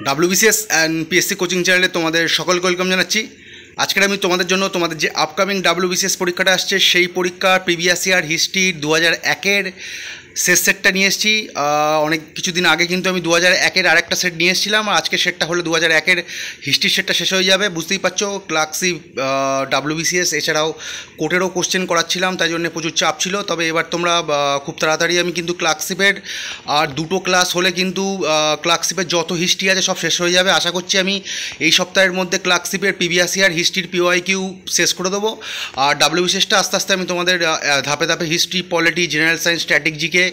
WBCS and PSC coaching চ্যানেলে তোমাদের সকলকে ওয়েলকাম জানাচ্ছি। আজকের আমি তোমাদের জন্য তোমাদের যে আপকামিং ডাব্লিউবিসিএস পরীক্ষাটা আসছে সেই পরীক্ষার প্রিভিয়াস ইয়ার হিস্ট্রি 2001-এর শেষ সেটটা নিয়ে এসেছি। অনেক কিছুদিন আগে কিন্তু আমি 2001-এর আরেকটা সেট নিয়ে এসেছিলাম, আর আজকের সেটটা হলো 2001-এর হিস্ট্রির সেটটা শেষ হয়ে যাবে। বুঝতেই পারছো, ক্লার্কশিপ, ডাব্লিউবিসিএস এছাড়াও কোর্টেরও কোশ্চেন করাচ্ছিলাম, তাই জন্য প্রচুর চাপ ছিল। তবে এবার তোমরা খুব তাড়াতাড়ি আমি কিন্তু ক্লার্কশিপের আর দুটো ক্লাস হলে কিন্তু ক্লার্কশিপের যত হিস্ট্রি আছে সব শেষ হয়ে যাবে। আশা করছি আমি এই সপ্তাহের মধ্যে ক্লার্কশিপের প্রিভিয়াস ইয়ার হিস্ট্রির পিওআইকিউ শেষ করে দেবো। আর ডাব্লিউবিসিএসটা আস্তে আস্তে আমি তোমাদের ধাপে ধাপে হিস্ট্রি, পলিটি, জেনারেল সায়েন্স, স্ট্র্যাটেজিকে,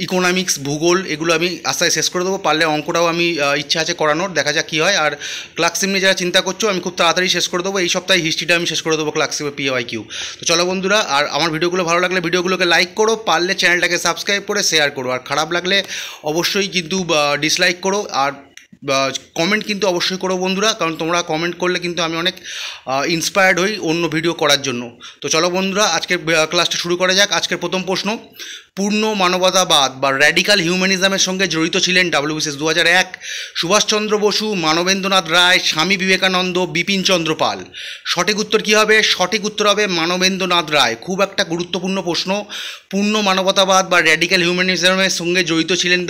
ইকোনমিক্স, ভূগোল এগুলো আমি আস্তে শেষ করে দেবো। পারলে অঙ্কটাও আমি ইচ্ছা আছে করানোর, দেখা যাক কী হয়। আর ক্লার্কশিপ নিয়ে যারা চিন্তা করছো, আমি খুব তাড়াতাড়ি শেষ করে দেবো। এই সপ্তাহে হিস্ট্রিটা আমি শেষ করে দেবো ক্লার্কশিপের পিওআইকিউ। তো চলো বন্ধুরা, আর আমার ভিডিওগুলো ভালো লাগলে ভিডিওগুলোকে লাইক করো, পারলে চ্যানেলটাকে সাবস্ক্রাইব করে শেয়ার করো, আর খারাপ লাগলে অবশ্যই কিন্তু ডিসলাইক করো, আর কমেন্ট কিন্তু অবশ্যই করো বন্ধুরা, কারণ তোমরা কমেন্ট করলে কিন্তু আমি অনেক ইন্সপায়ার্ড হই অন্য ভিডিও করার জন্য। তো চলো বন্ধুরা, আজকের ক্লাসটা শুরু করা যাক। আজকের প্রথম প্রশ্ন, পূর্ণ মানবতাবাদ বা র্যাডিক্যাল হিউম্যানিজমের সঙ্গে জড়িত ছিলেন ডাব্লিউবিসিএস 2001 সুভাষচন্দ্র বসু, মানবেন্দ্রনাথ রায়, স্বামী বিবেকানন্দ, বিপিন চন্দ্র পাল। সঠিক উত্তর কী হবে? সঠিক উত্তর হবে মানবেন্দ্রনাথ রায়। খুব একটা গুরুত্বপূর্ণ প্রশ্ন। পূর্ণ মানবতাবাদ বা র্যাডিক্যাল হিউম্যানিজমের সঙ্গে জড়িত ছিলেন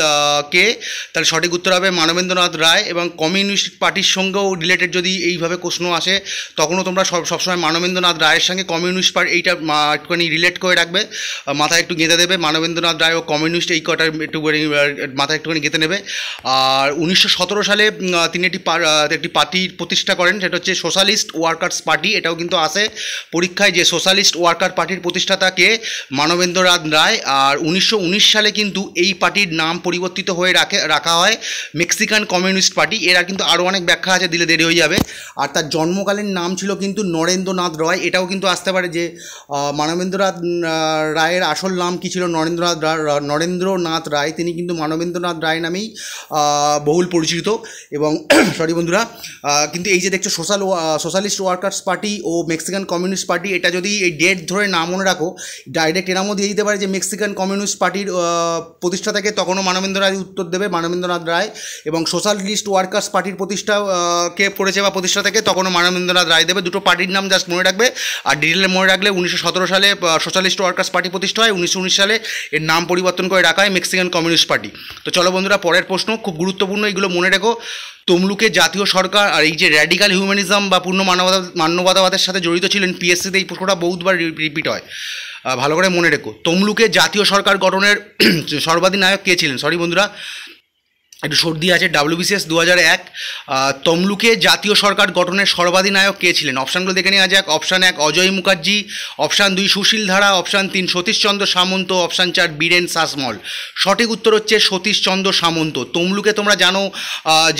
কে? তাহলে সঠিক উত্তর হবে মানবেন্দ্রনাথ রায়। এবং কমিউনিস্ট পার্টির সঙ্গেও রিলেটেড যদি এইভাবে প্রশ্ন আসে, তখনও তোমরা সবসময় মানবেন্দ্রনাথ রায়ের সঙ্গে কমিউনিস্ট পার্টি এইটা একটুখানি রিলেট করে রাখবে, মাথায় একটু গেঁথে দেবে। মানবেন্দ্রনাথ রায় ও কমিউনিস্ট এই কটার একটুখানি মাথায় একটুখানি গেঁথে নেবে। আর 1917 সালে তিনি একটি পার্টির প্রতিষ্ঠা করেন, সেটা হচ্ছে সোশ্যালিস্ট ওয়ার্কার্স পার্টি। এটাও কিন্তু আসে পরীক্ষায় যে সোশ্যালিস্ট ওয়ার্কার পার্টির প্রতিষ্ঠাতাকে মানবেন্দ্রনাথ রায়। আর 1919 সালে কিন্তু এই পার্টির নাম পরিবর্তিত হয়ে রাখা হয় মেক্সিকান কমিউনিস্ট পার্টি। এরা কিন্তু আরও অনেক ব্যাখ্যা আছে, দিলে দেরি হয়ে যাবে। আর তার জন্মকালীন নাম ছিল কিন্তু নরেন্দ্রনাথ রায়। এটাও কিন্তু আসতে পারে যে মানবেন্দ্রনাথ রায়ের আসল নাম কী ছিল? নরেন্দ্রনাথ রায়। তিনি কিন্তু মানবেন্দ্রনাথ রায় নামেই বহুল পরিচিত। এবং সরি বন্ধুরা, কিন্তু এই যে দেখছো সোশ্যালিস্ট ওয়ার্কার্স পার্টি ও মেক্সিকান কমিউনিস্ট পার্টি, এটা যদি এই ডেট ধরে না মনে রাখো, ডাইরেক্ট এর মধ্যে দিয়ে দিতে পারে যে মেক্সিকান কমিউনিস্ট পার্টির প্রতিষ্ঠা থেকে, তখনও মানবেন্দ্র রায় উত্তর দেবে, মানবেন্দ্রনাথ রায়। এবং সোশ্যালিস্ট ওয়ার্কার্স পার্টির প্রতিষ্ঠা কে করেছে বা প্রতিষ্ঠা থেকে, তখনও মানবেন্দ্রনাথ রায় দেবে। দুটো পার্টির নাম জাস্ট মনে রাখবে। আর ডিটেলে মনে রাখলে 1917 সালে সোশ্যালিস্ট ওয়ার্কার্স পার্টি প্রতিষ্ঠা হয়, 1919 সালে এর নাম পরিবর্তন করে রাখা হয় মেক্সিকান কমিউনিস্ট পার্টি। তো চলো বন্ধুরা, পরের প্রশ্ন খুব গুরুত্বপূর্ণ, এগুলো মনে রেখো। তমলুকে জাতীয় সরকার আর এই যে র্যাডিক্যাল হিউম্যানিজম বা পূর্ণ মানবতাবাদের সাথে জড়িত ছিলেন, পিএসসিতে এই প্রশ্নটা বহুতবার রিপিট হয়, ভালো করে মনে রেখো। তমলুকে জাতীয় সরকার গঠনের সর্বাধিনায়ক কে ছিলেন? সরি বন্ধুরা, একটু সর্দি আছে। ডাব্লিউবিসিএস 2001 তমলুকে জাতীয় সরকার গঠনের সর্বাধিনায়ক কে ছিলেন? অপশানগুলো দেখে নেওয়া যাক। অপশান 1 অজয় মুখার্জি, অপশান 2 সুশীল ধারা, অপশান 3 সতীশচন্দ্র সামন্ত, অপশান 4 বীরেন শাসমল। সঠিক উত্তর হচ্ছে সতীশচন্দ্র সামন্ত। তমলুকে তোমরা জানো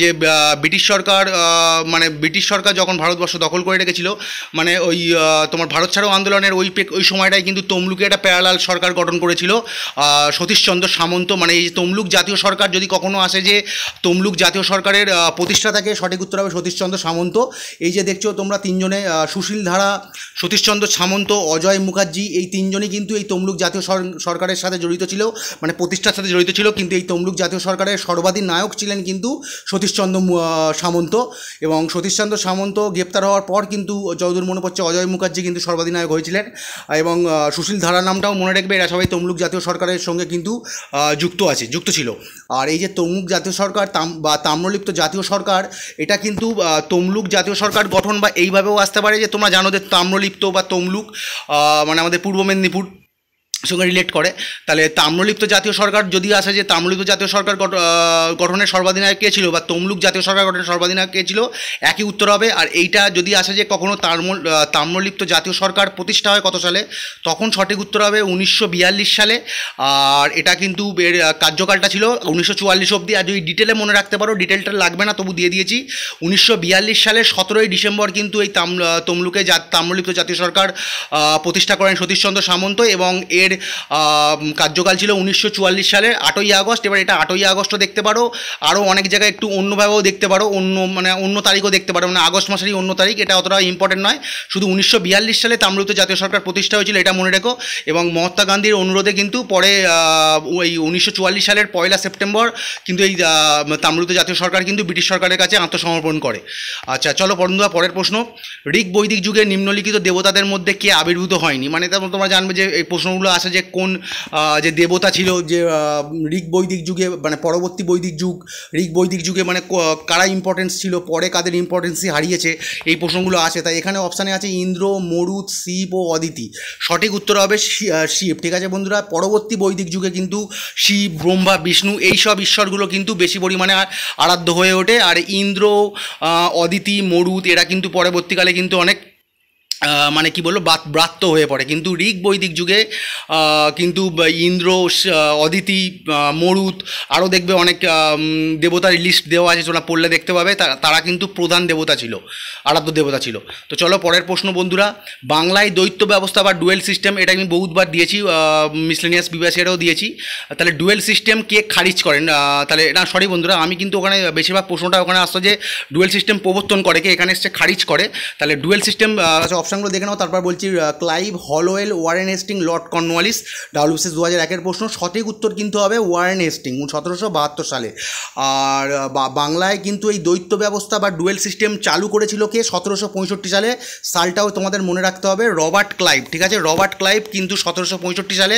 যে ব্রিটিশ সরকার যখন ভারতবর্ষ দখল করে রেখেছিল, মানে ওই তোমার ভারত ছাড়ো আন্দোলনের ওই সময়টাই কিন্তু তমলুকে একটা প্যারালাল সরকার গঠন করেছিল সতীশচন্দ্র সামন্ত। মানে এই তমলুক জাতীয় সরকার যদি কখনো আসে যে তমলুক জাতীয় সরকারের প্রতিষ্ঠাতাকে, সঠিক উত্তর হবে সতীশচন্দ্র সামন্ত। এই যে দেখছো তোমরা তিনজনে, সুশীল ধারা, সতীশচন্দ্র সামন্ত, অজয় মুখার্জি, এই তিনজনই কিন্তু এই তমলুক জাতীয় সরকারের সাথে জড়িত ছিল, মানে প্রতিষ্ঠার সাথে জড়িত ছিল। কিন্তু এই তমলুক জাতীয় সরকারের সর্বাধিনায়ক ছিলেন কিন্তু সতীশচন্দ্র সামন্ত। এবং সতীশচন্দ্র সামন্ত গ্রেপ্তার হওয়ার পর কিন্তু যতদূর মনে পড়ছে অজয় মুখার্জি কিন্তু সর্বাধিনায়ক হয়েছিলেন। এবং সুশীল ধারা নামটাও মনে রাখবে, এরা সবাই তমলুক জাতীয় সরকারের সঙ্গে কিন্তু যুক্ত ছিল। আর এই যে তমলুক জাতীয় সরকার বা তাম্রলিপ্ত জাতীয় সরকার, এটা কিন্তু তমলুক জাতীয় সরকার গঠন বা এইভাবেও আসতে পারে যে তোমরা জানো যে তাম্রলিপ্ত বা তমলুক মানে আমাদের পূর্ব মেদিনীপুর সঙ্গে রিলেট করে। তাহলে তাম্রলিপ্ত জাতীয় সরকার যদি আসে যে তাম্রলিপ্ত জাতীয় সরকার গঠনের সর্বাধিনায়ক কে ছিল বা তমলুক জাতীয় সরকার গঠনের সর্বাধিনায়ক কে ছিল, একই উত্তর হবে। আর এইটা যদি আসে যে কখনো তাম্রলিপ্ত জাতীয় সরকার প্রতিষ্ঠা হয় কত সালে, তখন সঠিক উত্তর হবে 1942 সালে। আর এটা কিন্তু এর কার্যকালটা ছিল 1944 অবধি। আর যদি ডিটেলে মনে রাখতে পারো, ডিটেলটা লাগবে না, তবু দিয়ে দিয়েছি। 1942 সালের 17ই ডিসেম্বর কিন্তু এই তমলুকে তাম্রলিপ্ত জাতীয় সরকার প্রতিষ্ঠা করেন সতীশচন্দ্র সামন্ত। এবং এর এর কার্যকাল ছিল 1944 সালের 8ই আগস্ট। এবার এটা 8ই আগস্টও দেখতে পারো, আরও অনেক জায়গায় একটু অন্যভাবেও দেখতে পারো, অন্য তারিখও দেখতে পারো, মানে আগস্ট মাসেরই অন্য তারিখ, এটা অতটা ইম্পর্টেন্ট নয়। শুধু 1942 সালে তাম্রলিপ্ত জাতীয় সরকার প্রতিষ্ঠা হয়েছিল, এটা মনে রেখো। এবং মহাত্মা গান্ধীর অনুরোধে কিন্তু পরে ওই 1944 সালের 1 সেপ্টেম্বর কিন্তু এই তাম্রলিপ্ত জাতীয় সরকার কিন্তু ব্রিটিশ সরকারের কাছে আত্মসমর্পণ করে। আচ্ছা চলো বন্ধুরা, পরের প্রশ্ন, ঋক বৈদিক যুগে নিম্নলিখিত দেবতাদের মধ্যে কে আবির্ভূত হয়নি? মানে তোমরা জানবে যে এই প্রশ্নগুলো আসে যে কোন যে দেবতা ছিল যে ঋক বৈদিক যুগে, মানে পরবর্তী বৈদিক যুগ, ঋক বৈদিক যুগে মানে কারা ইম্পর্টেন্স ছিল, পরে কাদের ইম্পর্টেন্সই হারিয়েছে, এই প্রশ্নগুলো আছে। তাই এখানে অপশানে আছে ইন্দ্র, মরুত, শিব ও অদিতি। সঠিক উত্তর হবে শিব। ঠিক আছে বন্ধুরা, পরবর্তী বৈদিক যুগে কিন্তু শিব, ব্রহ্মা, বিষ্ণু এইসব ঈশ্বরগুলো কিন্তু বেশি পরিমাণে আরাধ্য হয়ে ওঠে। আর ইন্দ্র, অদিতি, মরুত এরা কিন্তু পরবর্তীকালে কিন্তু অনেক মানে কি বলবো ব্রাত্য হয়ে পড়ে। কিন্তু ঋক বৈদিক যুগে কিন্তু ইন্দ্র, অদিতি, মরুত আরও দেখবে অনেক দেবতার লিস্ট দেওয়া আছে, তোমরা পড়লে দেখতে পাবে, তারা কিন্তু প্রধান দেবতা ছিল, আরাধ্য দেবতা ছিল। তো চলো পরের প্রশ্ন বন্ধুরা, বাংলায় দ্বৈত ব্যবস্থা বা ডুয়েল সিস্টেম, এটা আমি বহুতবার দিয়েছি, মিসলেনিয়াস বিভাসিয়ারেও দিয়েছি। তাহলে ডুয়েল সিস্টেম কে খারিজ করেন? তাহলে না সরি বন্ধুরা, আমি কিন্তু ওখানে বেশিরভাগ প্রশ্নটা ওখানে আসতো যে ডুয়েল সিস্টেম প্রবর্তন করে কে, এখানে এসছে খারিজ করে। তাহলে ডুয়েল সিস্টেম অপশানগুলো দেখে নাও, তারপর বলছি Clive, Holwell, Warren Hasting, Lord Cornwallis. WBCS 2001-এর প্রশ্ন, সঠিক উত্তর কিন্তু হবে ওয়ারেন হেস্টিং 1772 সালে। আর বাংলায় কিন্তু এই দ্বৈত ব্যবস্থা বা ডুয়েল সিস্টেম চালু করেছিল কে? 1765 সালে। সালটাও তোমাদের মনে রাখতে হবে, রবার্ট ক্লাইভ। ঠিক আছে, রবার্ট ক্লাইভ কিন্তু 1765 সালে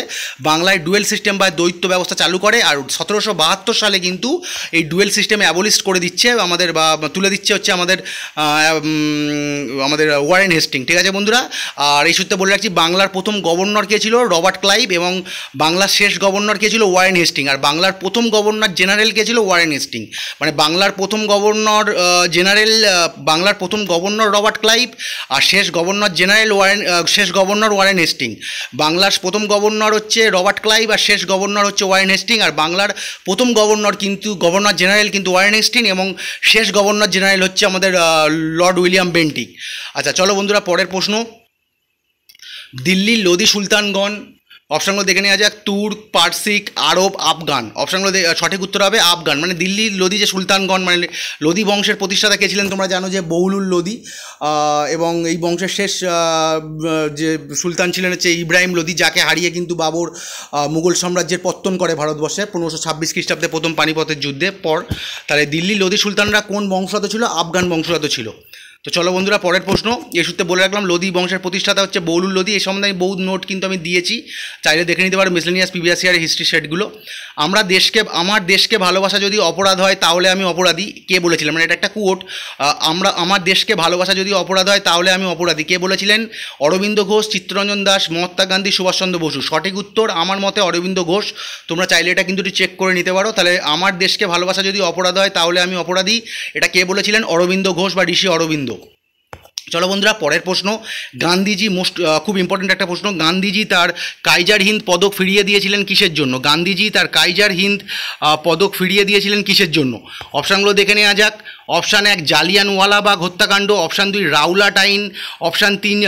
বাংলায় ডুয়েল সিস্টেম বা দ্বৈত ব্যবস্থা চালু করে। আর 1772 সালে কিন্তু এই ডুয়েল সিস্টেম অ্যাবলিস্ট করে দিচ্ছে আমাদের, বা তুলে দিচ্ছে হচ্ছে আমাদের ওয়ারেন হেস্টিং। ঠিক আছে বন্ধুরা, আর এই সূত্রে বলে রাখছি বাংলার প্রথম গভর্নর কে ছিল? Robert Clive. এবং বাংলার শেষ গভর্নর কে ছিল? Warren Hastings. আর বাংলার প্রথম গভর্নর জেনারেল কে ছিল? Warren Hastings. মানে বাংলার প্রথম গভর্নর জেনারেল, বাংলার প্রথম গভর্নর রবার্ট ক্লাইভ, আর শেষ গভর্নর জেনারেল ওয়ারেন হেস্টিং। বাংলার প্রথম গভর্নর হচ্ছে রবার্ট ক্লাইভ, আর শেষ গভর্নর হচ্ছে ওয়ারেন হেস্টিং। আর বাংলার প্রথম গভর্নর জেনারেল কিন্তু ওয়ারেন হেস্টিং, এবং শেষ গভর্নর জেনারেল হচ্ছে আমাদের লর্ড উইলিয়াম বেন্টিক। আচ্ছা চলো বন্ধুরা, পরের প্রশ্ন, দিল্লির লোদি সুলতানগণ, অপশানগুলো দেখে নেওয়া যাক, তুর্ক, পার্সিক, আরব, আফগান। অপশানগুলো সঠিক উত্তর হবে আফগান। মানে দিল্লির লোদি যে সুলতানগণ, মানে লোদি বংশের প্রতিষ্ঠাতা কে ছিলেন? তোমরা জানো যে বৌলুল লোদি, এবং এই বংশের শেষ যে সুলতান ছিলেন হচ্ছে ইব্রাহিম লোদি, যাকে হারিয়ে কিন্তু বাবর মুঘল সাম্রাজ্যের পত্তন করে ভারতবর্ষে 1526 খ্রিস্টাব্দে প্রথম পানিপথের যুদ্ধের পর। তাহলে দিল্লির লোদি সুলতানরা কোন বংশগত ছিল? আফগান বংশগত ছিল। তো চলো বন্ধুরা, পরের প্রশ্ন, এই সূত্রে বলে রাখলাম লোদি বংশের প্রতিষ্ঠাতা হচ্ছে বৌলুল লোদি। এই সম্বন্ধে আমি বহুত নোট কিন্তু আমি দিয়েছি, চাইলে দেখে নিতে পারো মিসলেনিয়াস প্রিভিয়াস ইয়ারের হিস্ট্রি সেটগুলো। আমার দেশকে ভালোবাসা যদি অপরাধ হয় তাহলে আমি অপরাধী, কে বলেছিলেন? মানে এটা একটা কোট। আমার দেশকে ভালোবাসা যদি অপরাধ হয় তাহলে আমি অপরাধী, কে বলেছিলেন? অরবিন্দ ঘোষ, চিত্তরঞ্জন দাস, মহাত্মা গান্ধী, সুভাষচন্দ্র বসু। সঠিক উত্তর আমার মতে অরবিন্দ ঘোষ। তোমরা চাইলে এটা কিন্তু চেক করে নিতে পারো। তাহলে আমার দেশকে ভালোবাসা যদি অপরাধ হয় তাহলে আমি অপরাধী, এটা কে বলেছিলেন? অরবিন্দ ঘোষ বা ঋষি অরবিন্দ। চলো বন্ধুরা, পরের প্রশ্ন, গান্ধীজি খুব ইম্পর্টেন্ট একটা প্রশ্ন, গান্ধীজি তার কাইজার হিন্দ পদক ফিরিয়ে দিয়েছিলেন কিসের জন্য? গান্ধীজি তার কাইজার হিন্দ পদক ফিরিয়ে দিয়েছিলেন কিসের জন্য? অপশানগুলো দেখে নেওয়া যাক। অপশান 1 জালিয়ানওয়ালাবাগ হত্যাকাণ্ড, অপশান 2 রাউলাট আইন, অপশান 3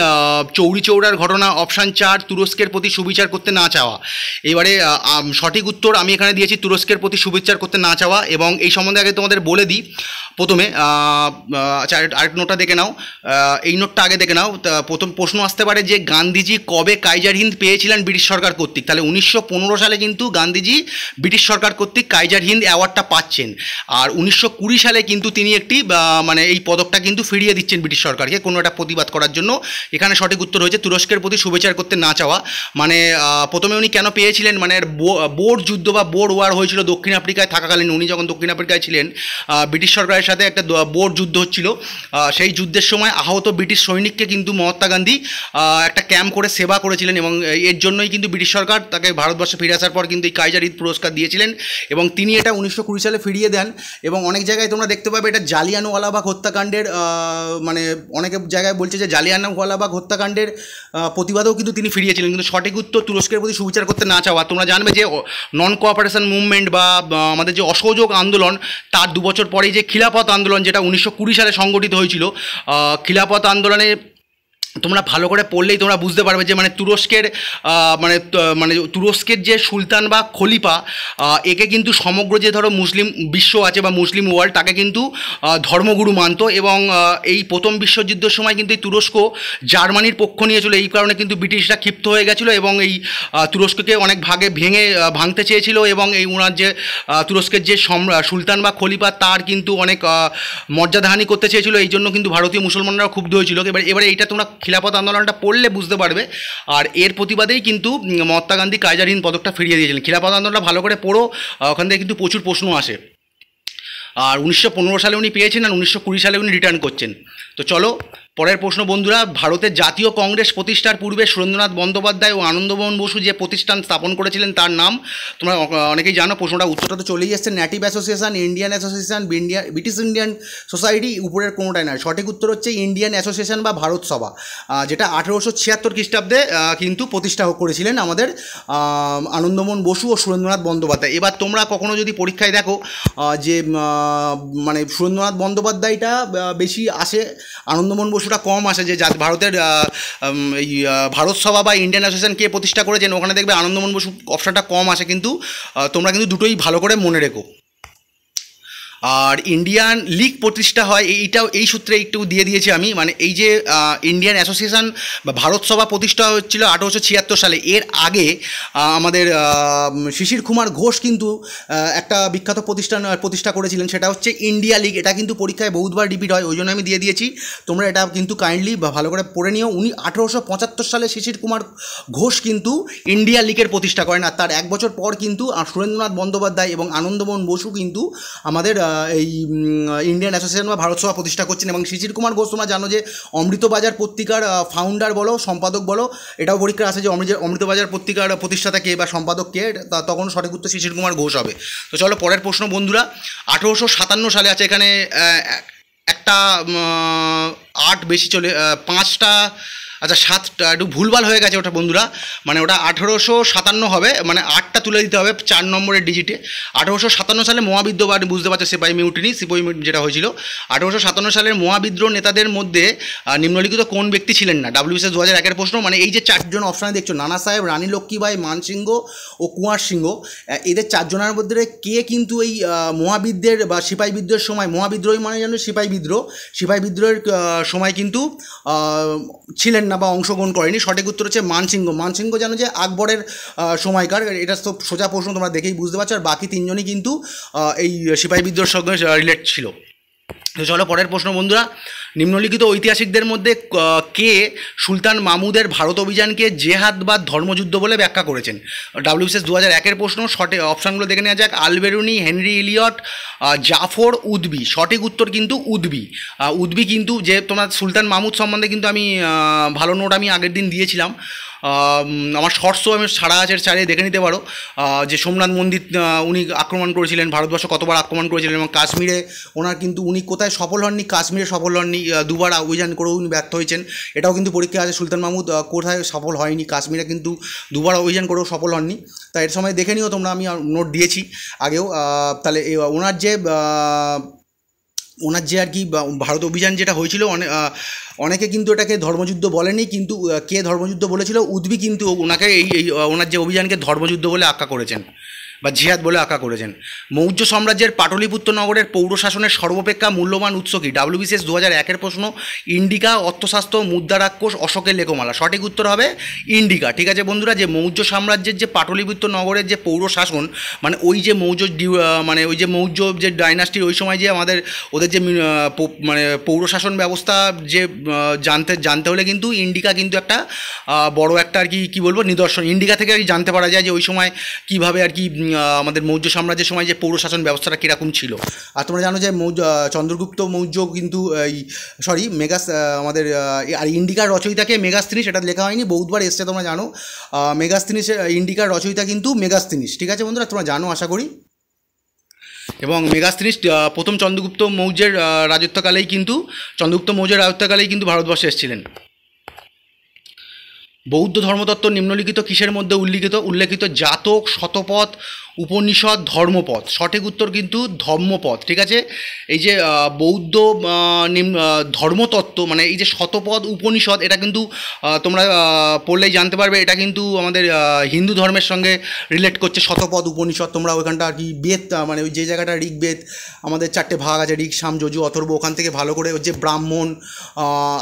চৌরি চৌরার ঘটনা, অপশান 4 তুরস্কের প্রতি সুবিচার করতে না চাওয়া। এবারে সঠিক উত্তর আমি এখানে দিয়েছি তুরস্কের প্রতি সুবিচার করতে না চাওয়া। এবং এই সম্বন্ধে আগে তোমাদের বলে দিই, প্রথমে আরেক নোটটা দেখে নাও, এই নোটটা আগে দেখে নাও। প্রথম প্রশ্ন আসতে পারে যে গান্ধীজি কবে কাইজার হিন্দ পেয়েছিলেন ব্রিটিশ সরকার কর্তৃক? তাহলে 1915 সালে কিন্তু গান্ধীজি ব্রিটিশ সরকার কর্তৃক কাইজার হিন্দ অ্যাওয়ার্ডটা পাচ্ছেন। আর 1920 সালে কিন্তু তিনি একটি মানে এই পদকটা কিন্তু ফিরিয়ে দিচ্ছেন ব্রিটিশ সরকারকে কোনো একটা প্রতিবাদ করার জন্য। এখানে সঠিক উত্তর হয়েছে তুরস্কের প্রতি সুবিচার করতে না চাওয়া। মানে প্রথমে উনি কেন পেয়েছিলেন? মানে বোর যুদ্ধ বা বোর ওয়ার হয়েছিল দক্ষিণ আফ্রিকায় থাকাকালীন, উনি যখন দক্ষিণ আফ্রিকায় ছিলেন ব্রিটিশ সরকারের সাথে একটা বোর যুদ্ধ হচ্ছিল। সেই যুদ্ধের সময় আহত ব্রিটিশ সৈনিককে কিন্তু মহাত্মা গান্ধী একটা ক্যাম্প করে সেবা করেছিলেন, এবং এর জন্যই কিন্তু ব্রিটিশ সরকার তাকে ভারতবর্ষে ফিরে আসার পর কিন্তু এই কাইজার হিন্দ পুরস্কার দিয়েছিলেন, এবং তিনি এটা 1920 সালে ফিরিয়ে দেন। এবং অনেক জায়গায় তোমরা দেখতে পাবে এটা জালিয়ানওয়ালাবাগ হত্যাকাণ্ডের, মানে অনেকে জায়গায় বলছে যে জালিয়ানওয়ালাবাগ হত্যাকাণ্ডের প্রতিবাদেও কিন্তু তিনি ফিরিয়েছিলেন। কিন্তু সঠিক উত্তর তুরস্কের প্রতি সুবিচার করতে না চাওয়া। তোমরা জানবে যে নন কোঅপারেশন মুভমেন্ট বা আমাদের যে অসহযোগ আন্দোলন, তার 2 বছর পরেই যে খিলাফত আন্দোলন, যেটা 1920 সালে সংগঠিত হয়েছিল, খিলাফত আন্দোলনে তোমরা ভালো করে পড়লেই তোমরা বুঝতে পারবে যে মানে তুরস্কের মানে তুরস্কের যে সুলতান বা খলিফা, একে কিন্তু সমগ্র যে ধরো মুসলিম বিশ্ব আছে বা মুসলিম ওয়ার্ল্ড তাকে কিন্তু ধর্মগুরু মানত। এবং এই প্রথম বিশ্বযুদ্ধের সময় কিন্তু এই তুরস্ক জার্মানির পক্ষ নিয়েছিল, এই কারণে কিন্তু ব্রিটিশরা ক্ষিপ্ত হয়ে গেছিলো এবং এই তুরস্ককে অনেক ভাগে ভাঙতে চেয়েছিল। এবং এই ওনার যে তুরস্কের যে সুলতান বা খলিফা তার কিন্তু অনেক মর্যাদাহানি করতে চেয়েছিল, এই জন্য কিন্তু ভারতীয় মুসলমানরা ক্ষুব্ধ হয়েছিল। এবারে এইটা তোমরা খিলাফত আন্দোলনটা পড়লে বুঝতে পারবে। আর এর প্রতিবাদেই কিন্তু মহাত্মা গান্ধী কাইজার হিন্দ পদকটা ফিরিয়ে দিয়েছিলেন। খিলাফত আন্দোলনটা ভালো করে পড়ো, ওখান থেকে কিন্তু প্রচুর প্রশ্ন আসে। আর 1915 সালে উনি পেয়েছেন আর 1920 সালে উনি রিটার্ন করছেন। তো চলো পরের প্রশ্ন বন্ধুরা, ভারতের জাতীয় কংগ্রেস প্রতিষ্ঠার পূর্বে সুরেন্দ্রনাথ বন্দ্যোপাধ্যায় ও আনন্দমোহন বসু যে প্রতিষ্ঠান স্থাপন করেছিলেন তার নাম তোমরা অনেকেই জানো। প্রশ্নটা উত্তরটা তো চলেই এসছে, native association, Indian association, British Indian society, উপরের কোনোটাই নয়। সঠিক উত্তর হচ্ছে ইন্ডিয়ান অ্যাসোসিয়েশন বা ভারত সভা, যেটা 1876 খ্রিস্টাব্দে কিন্তু প্রতিষ্ঠা করেছিলেন আমাদের আনন্দমোহন বসু ও সুরেন্দ্রনাথ বন্দ্যোপাধ্যায়। এবার তোমরা কখনো যদি পরীক্ষায় দেখো যে মানে সুরেন্দ্রনাথ বন্দ্যোপাধ্যায়টা বেশি আসে, আনন্দমোহন বসুটা কম আসে, যে ভারতের এই ভারত সভা বা ইন্ডিয়ান অ্যাসোসিয়েশন কে প্রতিষ্ঠা করেছেন ওখানে দেখবে আনন্দমোহন বসু অপশানটা কম আসে। কিন্তু তোমরা কিন্তু দুটোই ভালো করে মনে রেখো। আর ইন্ডিয়ান লীগ প্রতিষ্ঠা হয় এই সূত্রে একটু দিয়ে দিয়েছি আমি, মানে এই যে ইন্ডিয়ান অ্যাসোসিয়েশন বা ভারত সভা প্রতিষ্ঠা হচ্ছিল 1876 সালে। এর আগে আমাদের শিশির কুমার ঘোষ কিন্তু একটা বিখ্যাত প্রতিষ্ঠা করেছিলেন, সেটা হচ্ছে ইন্ডিয়া লীগ। এটা কিন্তু পরীক্ষায় বহুতবার রিপিট হয়, ওই জন্য আমি দিয়ে দিয়েছি, তোমরা এটা কিন্তু কাইন্ডলি ভালো করে পড়ে নিও। উনি 1875 সালে শিশির কুমার ঘোষ কিন্তু ইন্ডিয়া লীগের প্রতিষ্ঠা করেন। আর তার এক বছর পর কিন্তু সুরেন্দ্রনাথ বন্দ্যোপাধ্যায় এবং আনন্দমোহন বসু কিন্তু আমাদের এই ইন্ডিয়ান অ্যাসোসিয়েশন বা ভারত সভা প্রতিষ্ঠা করছেন। এবং শিশির কুমার ঘোষ তোমরা জানো যে অমৃতবাজার পত্রিকার ফাউন্ডার বলো, সম্পাদক বলো, এটাও পরীক্ষা আছে যে অমৃতবাজার পত্রিকার প্রতিষ্ঠাতা কে বা সম্পাদক কে, তখন সঠিক উত্তর শিশির কুমার ঘোষ হবে। তো চলো পরের প্রশ্ন বন্ধুরা, 1857 সালে আছে এখানে একটা 8 বেশি চলে 5টা, আচ্ছা 7টা, একটু ভুলভাল হয়ে গেছে ওটা বন্ধুরা, মানে ওটা 1857 হবে, মানে 8টা তুলে দিতে হবে 4 নম্বরের ডিজিটে। 1857 সালে মহাবিদ্রোহ, বা বুঝতে পারছো সিপাহী মিউটিনি যেটা হয়েছিল 1857 সালের মহাবিদ্রোহ নেতাদের মধ্যে নিম্নলিখিত কোন ব্যক্তি ছিলেন না? WBCS 2001 প্রশ্ন। মানে এই যে 4জন অপশানে দেখছো, নানা সাহেব, রানী লক্ষ্মীবাই, মানসিংহ ও কুঁয়ার সিংহ, এদের 4 জনের মধ্যে কে কিন্তু এই মহাবিদ্রোহের বা সিপাহী বিদ্রোহের সময়, মহাবিদ্রোহী মানে জানো সিপাহী বিদ্রোহের সময় কিন্তু ছিলেন না বা অংশগ্রহণ করেনি। সঠিক উত্তর হচ্ছে মানসিংহ জানো যে আকবরের সময়কার, এটা তো সোজা প্রশ্ন, তোমরা দেখেই বুঝতে পারছো। আর বাকি 3 জনই কিন্তু এই সিপাহী বিদ্রোহের সঙ্গে রিলেট ছিল। তো চলো পরের প্রশ্ন বন্ধুরা, নিম্নলিখিত ঐতিহাসিকদের মধ্যে কে সুলতান মাহমুদের ভারত অভিযানকে জেহাদ বা ধর্মযুদ্ধ বলে ব্যাখ্যা করেছেন? WBCS 2001 প্রশ্ন। সঠিক অপশানগুলো দেখে নেওয়া যাক। আলবেরুনি, হেনরি ইলিয়ট, জাফর, উদ্বি। সঠিক উত্তর কিন্তু উদ্বি কিন্তু, যে তোমার সুলতান মাহমুদ সম্বন্ধে কিন্তু আমি ভালো নোট আমি আগের দিন দিয়েছিলাম, আমার শর্টসও আমি ছাড়া আছে, চালিয়ে দেখে নিতে পারো, যে সোমনাথ মন্দির উনি আক্রমণ করেছিলেন, ভারতবর্ষ কতবার আক্রমণ করেছিলেন, এবং কাশ্মীরে ওনার কিন্তু উনি কোথায় সফল হননি, কাশ্মীরে সফল হননি, 2বার অভিযান করেও উনি ব্যর্থ হয়েছেন, এটাও কিন্তু পরীক্ষা আছে। সুলতান মাহমুদ কোথায় সফল হয়নি, কাশ্মীরে কিন্তু 2বার অভিযান করেও সফল হননি। তাই এর সময় দেখে নিও তোমরা, আমি নোট দিয়েছি আগেও। তাহলে ওনার যে আর কি ভারত অভিযান যেটা হয়েছিল, অনেকে কিন্তু এটাকে ধর্মযুদ্ধ বলেনি, কিন্তু কে ধর্মযুদ্ধ বলেছিল? উদ্বি কিন্তু ওনাকে ওনার যে অভিযানকে ধর্মযুদ্ধ বলে আখ্যা করেছেন বা জিহাদ বলে আখ্যা করেছেন। মৌর্য সাম্রাজ্যের পাটলিপুত্র নগরের পৌর শাসনের সর্বাপেক্ষা মূল্যবান উৎস কি? WBCS 2001 প্রশ্ন। ইন্ডিকা, অর্থশাস্ত্র, মুদ্রারাক্ষস, অশোকের লেখমালা। সঠিক উত্তর হবে ইন্ডিকা। ঠিক আছে বন্ধুরা, যে মৌর্য সাম্রাজ্যের যে পাটলিপুত্র নগরের যে পৌর শাসন, মানে ওই যে মৌর্য যে ডাইনাস্টির ওই সময় যে ওদের যে মানে পৌর শাসন ব্যবস্থা যে জানতে হলে কিন্তু ইন্ডিকা কিন্তু একটা বড় একটা আর কি বলবো নিদর্শন। ইন্ডিকা থেকে আর কি জানতে পারা যায় যে ওই সময় কীভাবে আর কি আমাদের মৌর্য সাম্রাজ্যের সময় যে পৌর শাসন ব্যবস্থাটা কীরকম ছিল। আর তোমরা জানো যে চন্দ্রগুপ্ত মৌর্য কিন্তু আমাদের আর ইন্ডিকার রচয়িতাকে মেগাস্তিনিস, এটা লেখা হয়নি, বহুতবার এসছে তোমরা জানো। মেগাস্তিনিসের ইন্ডিকার রচয়িতা কিন্তু মেগাস্তিনিস। ঠিক আছে বন্ধুরা, তোমরা জানো আশা করি। এবং মেগাস্তিনিস প্রথম চন্দ্রগুপ্ত মৌর্যের রাজত্বকালেই কিন্তু ভারতবর্ষে এসেছিলেন। বৌদ্ধ ধর্মতত্ত্ব নিম্নলিখিত কিসের মধ্যে উল্লেখিত? জাতক, শতপথ, উপনিষদ, ধর্মপদ। সঠিক উত্তর কিন্তু ধর্মপদ, ঠিক আছে। এই যে বৌদ্ধ ধর্মতত্ত্ব মানে এই যে শতপদ উপনিষদ, এটা কিন্তু তোমরা পড়লেই জানতে পারবে, এটা কিন্তু আমাদের হিন্দু ধর্মের সঙ্গে রিলেট করছে। শতপদ উপনিষদ তোমরা ওইখানটা আর কি বেদ, মানে ওই যে জায়গাটা ঋগ্বেদ, আমাদের 4টে ভাগ আছে, ঋক, সাম, যজু, অথর্ব, ওখান থেকে ভালো করে যে ব্রাহ্মণ,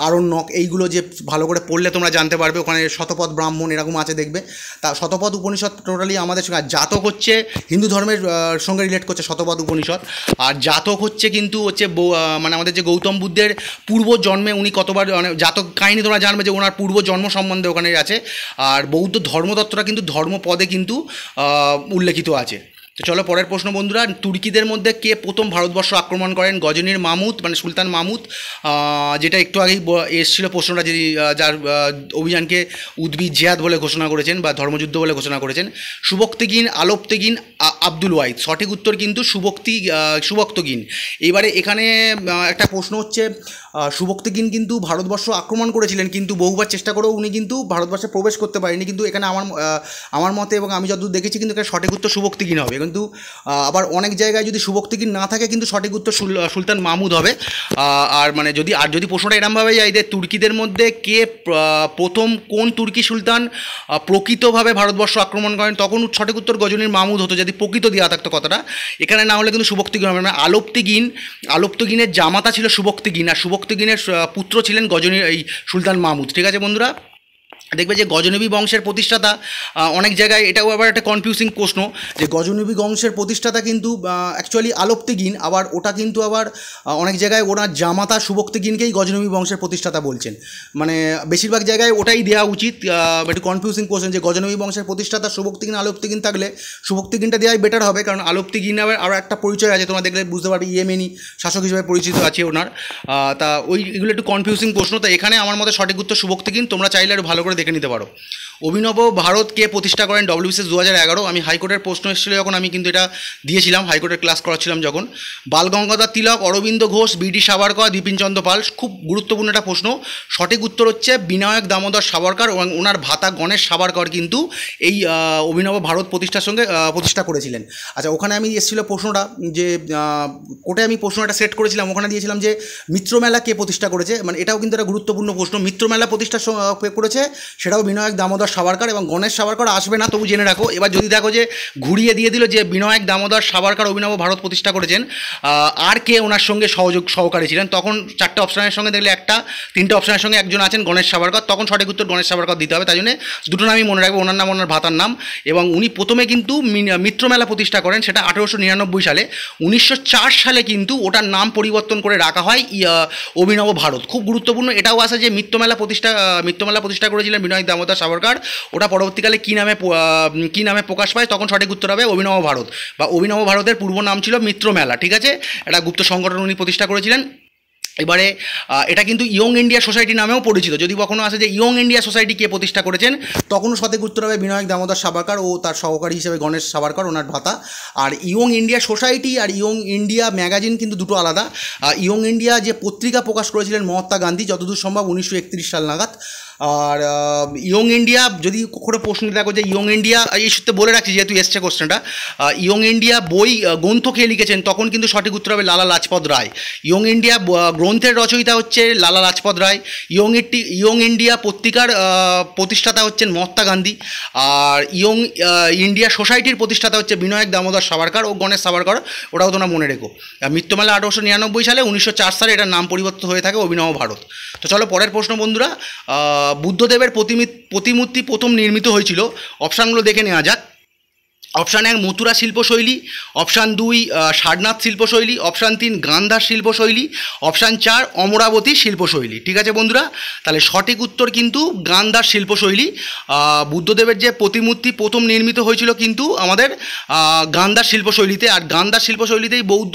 আরণ্যক, এইগুলো যে ভালো করে পড়লে তোমরা জানতে পারবে, ওখানে শতপদ ব্রাহ্মণ এরকম আছে দেখবে। তা শতপদ উপনিষদ টোটালি আমাদের সঙ্গে, জাতক হচ্ছে হিন্দু ধর্মের সঙ্গে রিলেট করছে শতপদ উপনিষদ। আর জাতক হচ্ছে কিন্তু হচ্ছে মানে আমাদের যে গৌতম বুদ্ধের পূর্ব জন্মে উনি কতবার, মানে জাতক কাহিনী তোমরা জানবে যে ওনার পূর্ব জন্ম সম্বন্ধে ওখানে আছে। আর বৌদ্ধ ধর্মতত্ত্বটা কিন্তু ধর্মপদে কিন্তু উল্লেখিত আছে। তো চলো পরের প্রশ্ন বন্ধুরা, তুর্কিদের মধ্যে কে প্রথম ভারতবর্ষ আক্রমণ করেন? গজনীর মাহমুদ মানে সুলতান মাহমুদ, যেটা একটু আগেই এসেছিল প্রশ্নটা, যিনি যার অভিযানকে উদ্ভিদ জিহাদ বলে ঘোষণা করেছেন বা ধর্মযুদ্ধ বলে ঘোষণা করেছেন। সুবক্তগিন, আলোপ্তগিন, আব্দুল ওয়াহিদ। সঠিক উত্তর কিন্তু সুবক্তগিন। এবারে এখানে একটা প্রশ্ন হচ্ছে, সুবক্তগিন কিন্তু ভারতবর্ষ আক্রমণ করেছিলেন, কিন্তু বহুবার চেষ্টা করেও উনি কিন্তু ভারতবর্ষে প্রবেশ করতে পারেনি। কিন্তু এখানে আমার মতে এবং আমি যতদূর দেখেছি কিন্তু এখানে সঠিক উত্তর সুবক্তগিন হবে। কিন্তু আবার অনেক জায়গায় যদি সুবক্তগিন না থাকে কিন্তু সঠিক উত্তর সুলতান মাহমুদ হবে। আর মানে যদি প্রশ্নটা এরমভাবে যায় যে তুর্কিদের মধ্যে কে প্রথম, কোন তুর্কি সুলতান প্রকৃতভাবে ভারতবর্ষ আক্রমণ করেন, তখন সঠিক উত্তর গজনীর মাহমুদ হতো যদি প্রকৃত দেওয়া থাকতো কথাটা। এখানে না হলে কিন্তু সুবক্তগিন হবে। মানে আলোপ্তগিনের জামাতা ছিল সুবক্তগিন, আর সুবক্তগিনের পুত্র ছিলেন গজনীর এই সুলতান মাহমুদ, ঠিক আছে বন্ধুরা। দেখবে যে গজনবী বংশের প্রতিষ্ঠাতা, অনেক জায়গায় এটাও আবার একটা কনফিউজিং প্রশ্ন যে গজনবী বংশের প্রতিষ্ঠাতা কিন্তু অ্যাকচুয়ালি আলোপ্তগিন, আবার ওটা কিন্তু আবার অনেক জায়গায় ওনার জামাতা সুবক্তগিনকেই গজনবী বংশের প্রতিষ্ঠাতা বলছেন। মানে বেশিরভাগ জায়গায় ওটাই দেওয়া উচিত। একটু কনফিউজিং কোশ্চেন যে গজনবী বংশের প্রতিষ্ঠাতা সুবক্তগিন, আলোপ্তগিন থাকলে সুবক্তগিনটা দেওয়াই বেটার হবে, কারণ আলোপ্তগিন আরও একটা পরিচয় আছে, তোমরা দেখলে বুঝতে পারবে, ইয়েমেনি শাসক হিসেবে পরিচিত আছে ওনার। তা এগুলো একটু কনফিউজিং প্রশ্ন। তা এখানে আমার মতে সঠিক উত্তর সুবক্তগিন। তোমরা চাইলে আরও ভালো করে দেখে নিতে পারো। অভিনব ভারত কে প্রতিষ্ঠা করেন? WBCS 2011। আমি হাইকোর্টের প্রশ্ন এসেছিল যখন, আমি কিন্তু এটা দিয়েছিলাম, হাইকোর্টের ক্লাস করাচ্ছিলাম যখন। বাল গঙ্গাধর তিলক, অরবিন্দ ঘোষ, BD সাভারকর, বিপিনচন্দ্র পাল। খুব গুরুত্বপূর্ণ একটা প্রশ্ন। সঠিক উত্তর হচ্ছে বিনায়ক দামোদর সাভারকর এবং ওনার ভাতা গণেশ সাভারকর কিন্তু এই অভিনব ভারত প্রতিষ্ঠার সঙ্গে প্রতিষ্ঠা করেছিলেন। আচ্ছা, ওখানে আমি এসেছিল প্রশ্নটা যে কোর্টে আমি প্রশ্নটা সেট করেছিলাম, ওখানে দিয়েছিলাম যে মিত্রমেলা কে প্রতিষ্ঠা করেছে। মানে এটাও কিন্তু একটা গুরুত্বপূর্ণ প্রশ্ন। মিত্রমেলা প্রতিষ্ঠা করেছে সেটাও বিনায়ক দামোদর সাভারকর, এবং গণেশ সাভারকর আসবে না, তবু জেনে রাখো। এবার যদি দেখো যে ঘুরিয়ে দিয়ে দিল যে বিনায়ক দামোদর সাভারকর অভিনব ভারত প্রতিষ্ঠা করেছেন, আর কে ওনার সঙ্গে সহকারী ছিলেন, তখন 4টে অপশনের সঙ্গে দেখলে 3টে অপশনের সঙ্গে একজন আছেন গণেশ সাভারকর, তখন সঠিক উত্তর গণেশ সাভারকর দিতে হবে। তাই জন্য দুটো নামই মনে রাখবো, ওনার নাম, ওনার ভাতার নাম। এবং উনি প্রথমে কিন্তু মিত্রমেলা প্রতিষ্ঠা করেন, সেটা 1899 সালে। 1904 সালে কিন্তু ওটার নাম পরিবর্তন করে রাখা হয় অভিনব ভারত। খুব গুরুত্বপূর্ণ এটাও আছে যে মিত্রমেলা প্রতিষ্ঠা করেছিলেন বিনায়ক দামোদর সাভারকর। ওটা পরবর্তীকালে কী নামে প্রকাশ পায়, তখন সঠিক উত্তর হবে অভিনব ভারত, বা অভিনব ভারতের পূর্ব নাম ছিল মিত্রমেলা, ঠিক আছে। এটা গুপ্ত সংগঠন উনি প্রতিষ্ঠা করেছিলেন। এবারে এটা কিন্তু ইয়ং ইন্ডিয়া সোসাইটি নামেও পরিচিত। যদি কখনো আসে যে ইয়ং ইন্ডিয়া সোসাইটি কে প্রতিষ্ঠা করেছেন, তখনও সঠিক উত্তর হবে বিনায়ক দামোদর সাভারকর ও তার সহকারী হিসেবে গণেশ সাভারকর, ওনার ভাতা। আর ইয়ং ইন্ডিয়া সোসাইটি আর ইয়ং ইন্ডিয়া ম্যাগাজিন কিন্তু দুটো আলাদা। ইয়ং ইন্ডিয়া যে পত্রিকা প্রকাশ করেছিলেন মহাত্মা গান্ধী যতদূর সম্ভব 1931 সাল নাগাদ। আর ইয়ং ইন্ডিয়া, যদি কখনো প্রশ্ন দেখো যে ইয়ং ইন্ডিয়া, এই সূত্রে বলে রাখছি যেহেতু এসছে কোশ্চেনটা, ইয়ং ইন্ডিয়া বই গ্রন্থ কে লিখেছেন, তখন কিন্তু সঠিক উত্তর হবে লালা লাজপত রায়। ইয়ং ইন্ডিয়া গ্রন্থের রচয়িতা হচ্ছে লালা লাজপত রায়। ইয়ং ইন্ডিয়া পত্রিকার প্রতিষ্ঠাতা হচ্ছেন মহাত্মা গান্ধী। আর ইয়ং ইন্ডিয়া সোসাইটির প্রতিষ্ঠাতা হচ্ছে বিনায়ক দামোদর সাভারকর ও গণেশ সাভারকর, ওটাও তোমরা মনে রেখো। মিত্রমেলা 1899 সালে, 1904 সালে এটার নাম পরিবর্তন হয়ে থাকে অভিনব ভারত। তো চলো পরের প্রশ্ন বন্ধুরা, বুদ্ধদেবের প্রতিমূর্তি প্রথম নির্মিত হয়েছিল, অপশানগুলো দেখে নেওয়া যাক। অপশান 1 মথুরা শিল্পশৈলী, অপশান 2 সারনাথ শিল্পশৈলী, অপশান 3 গান্ধার শিল্পশৈলী, অপশান 4 অমরাবতী শিল্পশৈলী, ঠিক আছে বন্ধুরা। তাহলে সঠিক উত্তর কিন্তু গান্ধার শিল্পশৈলী। বুদ্ধদেবের যে প্রতিমূর্তি প্রথম নির্মিত হয়েছিল কিন্তু আমাদের গান্ধার শিল্পশৈলীতে, আর গান্ধার শিল্পশৈলীতেই বৌদ্ধ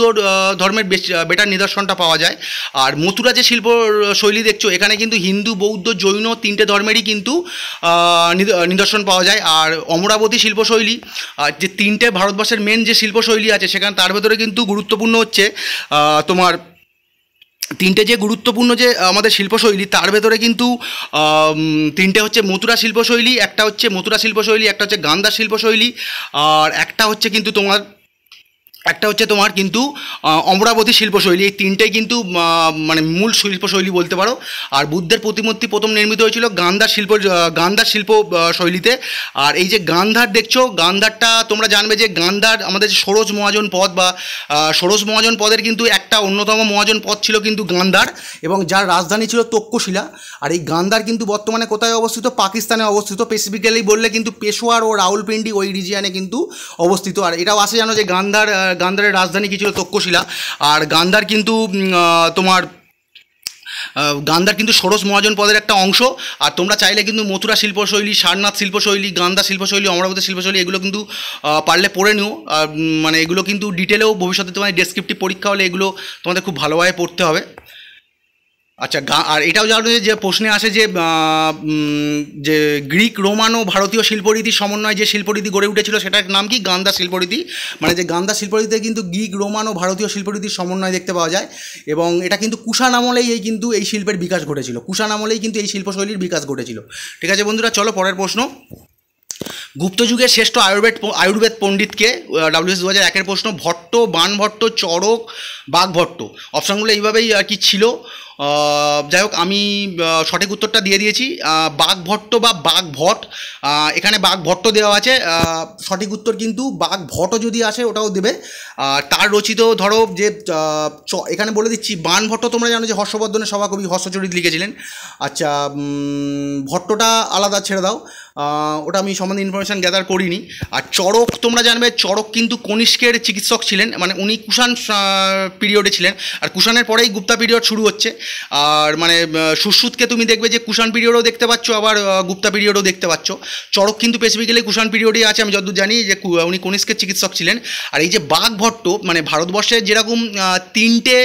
ধর্মের বেটার নিদর্শনটা পাওয়া যায়। আর মথুরা যে শিল্পশৈলী দেখছো, এখানে কিন্তু হিন্দু, বৌদ্ধ, জৈন 3টে ধর্মেরই কিন্তু নিদর্শন পাওয়া যায়। আর অমরাবতী শিল্পশৈলী যে 3টে ভারতবর্ষের মেন যে শিল্পশৈলী আছে, সেখানে তার ভেতরে কিন্তু গুরুত্বপূর্ণ হচ্ছে তোমার তিনটে যে গুরুত্বপূর্ণ যে আমাদের শিল্পশৈলী তার ভেতরে কিন্তু তিনটে হচ্ছে মথুরা শিল্পশৈলী, একটা হচ্ছে মথুরা শিল্পশৈলী, একটা হচ্ছে গান্ধার শিল্পশৈলী, আর একটা হচ্ছে কিন্তু তোমার কিন্তু অমরাবতী শিল্পশৈলী। এই তিনটেই কিন্তু মানে মূল শিল্পশৈলী বলতে পারো। আর বুদ্ধের প্রতিমূর্তি প্রথম নির্মিত হয়েছিল গান্ধার শিল্প শৈলীতে। আর এই যে গান্ধার দেখছো, গান্ধারটা তোমরা জানবে যে গান্ধার আমাদের যে ষোড়শ মহাজন পদ বা ষোড়শ মহাজন পদের কিন্তু একটা অন্যতম মহাজন পদ ছিল কিন্তু গান্ধার, এবং যার রাজধানী ছিল তক্ষশিলা। আর এই গান্ধার কিন্তু বর্তমানে কোথায় অবস্থিত? পাকিস্তানে অবস্থিত। স্পেসিফিক্যালি বললে কিন্তু পেশোয়ার ও রাওয়ালপিন্ডি ওই রিজিয়ানে কিন্তু অবস্থিত। আর এটাও আছে জানো যে গান্ধারের রাজধানী কি ছিল? তক্ষশিলা। আর গান্ধার কিন্তু গান্ধার কিন্তু ষোড়শ মহাজন পদের একটা অংশ। আর তোমরা চাইলে কিন্তু মথুরা শিল্পশৈলী, সারনাথ শিল্পশৈলী, গান্ধার শিল্পশৈলী, অমরাবতী শিল্পশৈলী এগুলো কিন্তু পারলে পড়ে নিও। মানে এগুলো কিন্তু ডিটেলেও ভবিষ্যতে তোমাদের ডেসক্রিপটিভ পরীক্ষা হলে এগুলো তোমাদের খুব ভালোভাবে পড়তে হবে। আচ্ছা, আর এটাও জানো যে প্রশ্নে আসে যে গ্রিক, রোমান ও ভারতীয় শিল্পরীতির সমন্বয়ে যে শিল্পরীতি গড়ে উঠেছিল সেটার নাম কি? গান্ধার শিল্পরীতি। মানে যে গান্ধার শিল্পরীতিতে কিন্তু গ্রিক, রোমান ও ভারতীয় শিল্পরীতির সমন্বয় দেখতে পাওয়া যায়, এবং এটা কিন্তু কুষাণ আমলেই এই শিল্পের বিকাশ ঘটেছিল। কুষাণ আমলেই কিন্তু এই শিল্পশৈলীর বিকাশ ঘটেছিল। ঠিক আছে বন্ধুরা, চলো পরের প্রশ্ন। গুপ্ত যুগের শ্রেষ্ঠ আয়ুর্বেদ পণ্ডিতকে? WBCS 2001 প্রশ্ন। ভট্ট, বাণভট্ট, চরক, বাঘভট্ট। অপশানগুলো এইভাবেই আর কি ছিল। যাই হোক, আমি সঠিক উত্তরটা দিয়ে দিয়েছি, বাঘভট্ট বা বাঘভট। এখানে বাঘভট্ট দেওয়া আছে, সঠিক উত্তর কিন্তু বাঘভট যদি আসে ওটাও দেবে। তার রচিত ধরো যে এখানে বলে দিচ্ছি, বাণভট্ট তোমরা জানো যে হর্ষবর্ধনের সভাকবি, হর্ষচরিত লিখেছিলেন। আচ্ছা, ভট্টটা আলাদা, ছেড়ে দাও, ওটা আমি সম্বন্ধে ইনফরমেশান গ্যাদার করিনি। আর চরক তোমরা জানবে, চরক কিন্তু কনিষ্কের চিকিৎসক ছিলেন, মানে উনি কুষাণ পিরিয়ডে ছিলেন, আর কুষাণের পরেই গুপ্তা পিরিয়ড শুরু হচ্ছে। আর মানে সুশ্রুতকে তুমি দেখবে যে কুষাণ পিরিয়ডও দেখতে পাচ্ছ, আবার গুপ্তা পিরিয়ডও দেখতে পাচ্ছ। চরক কিন্তু স্পেসিফিক্যালি কুষাণ পিরিয়ডই আছে, আমি যতদূর জানি যে উনি কনিষ্কের চিকিৎসক ছিলেন। আর এই যে বাঘভট্ট, মানে ভারতবর্ষের যেরকম তিনটে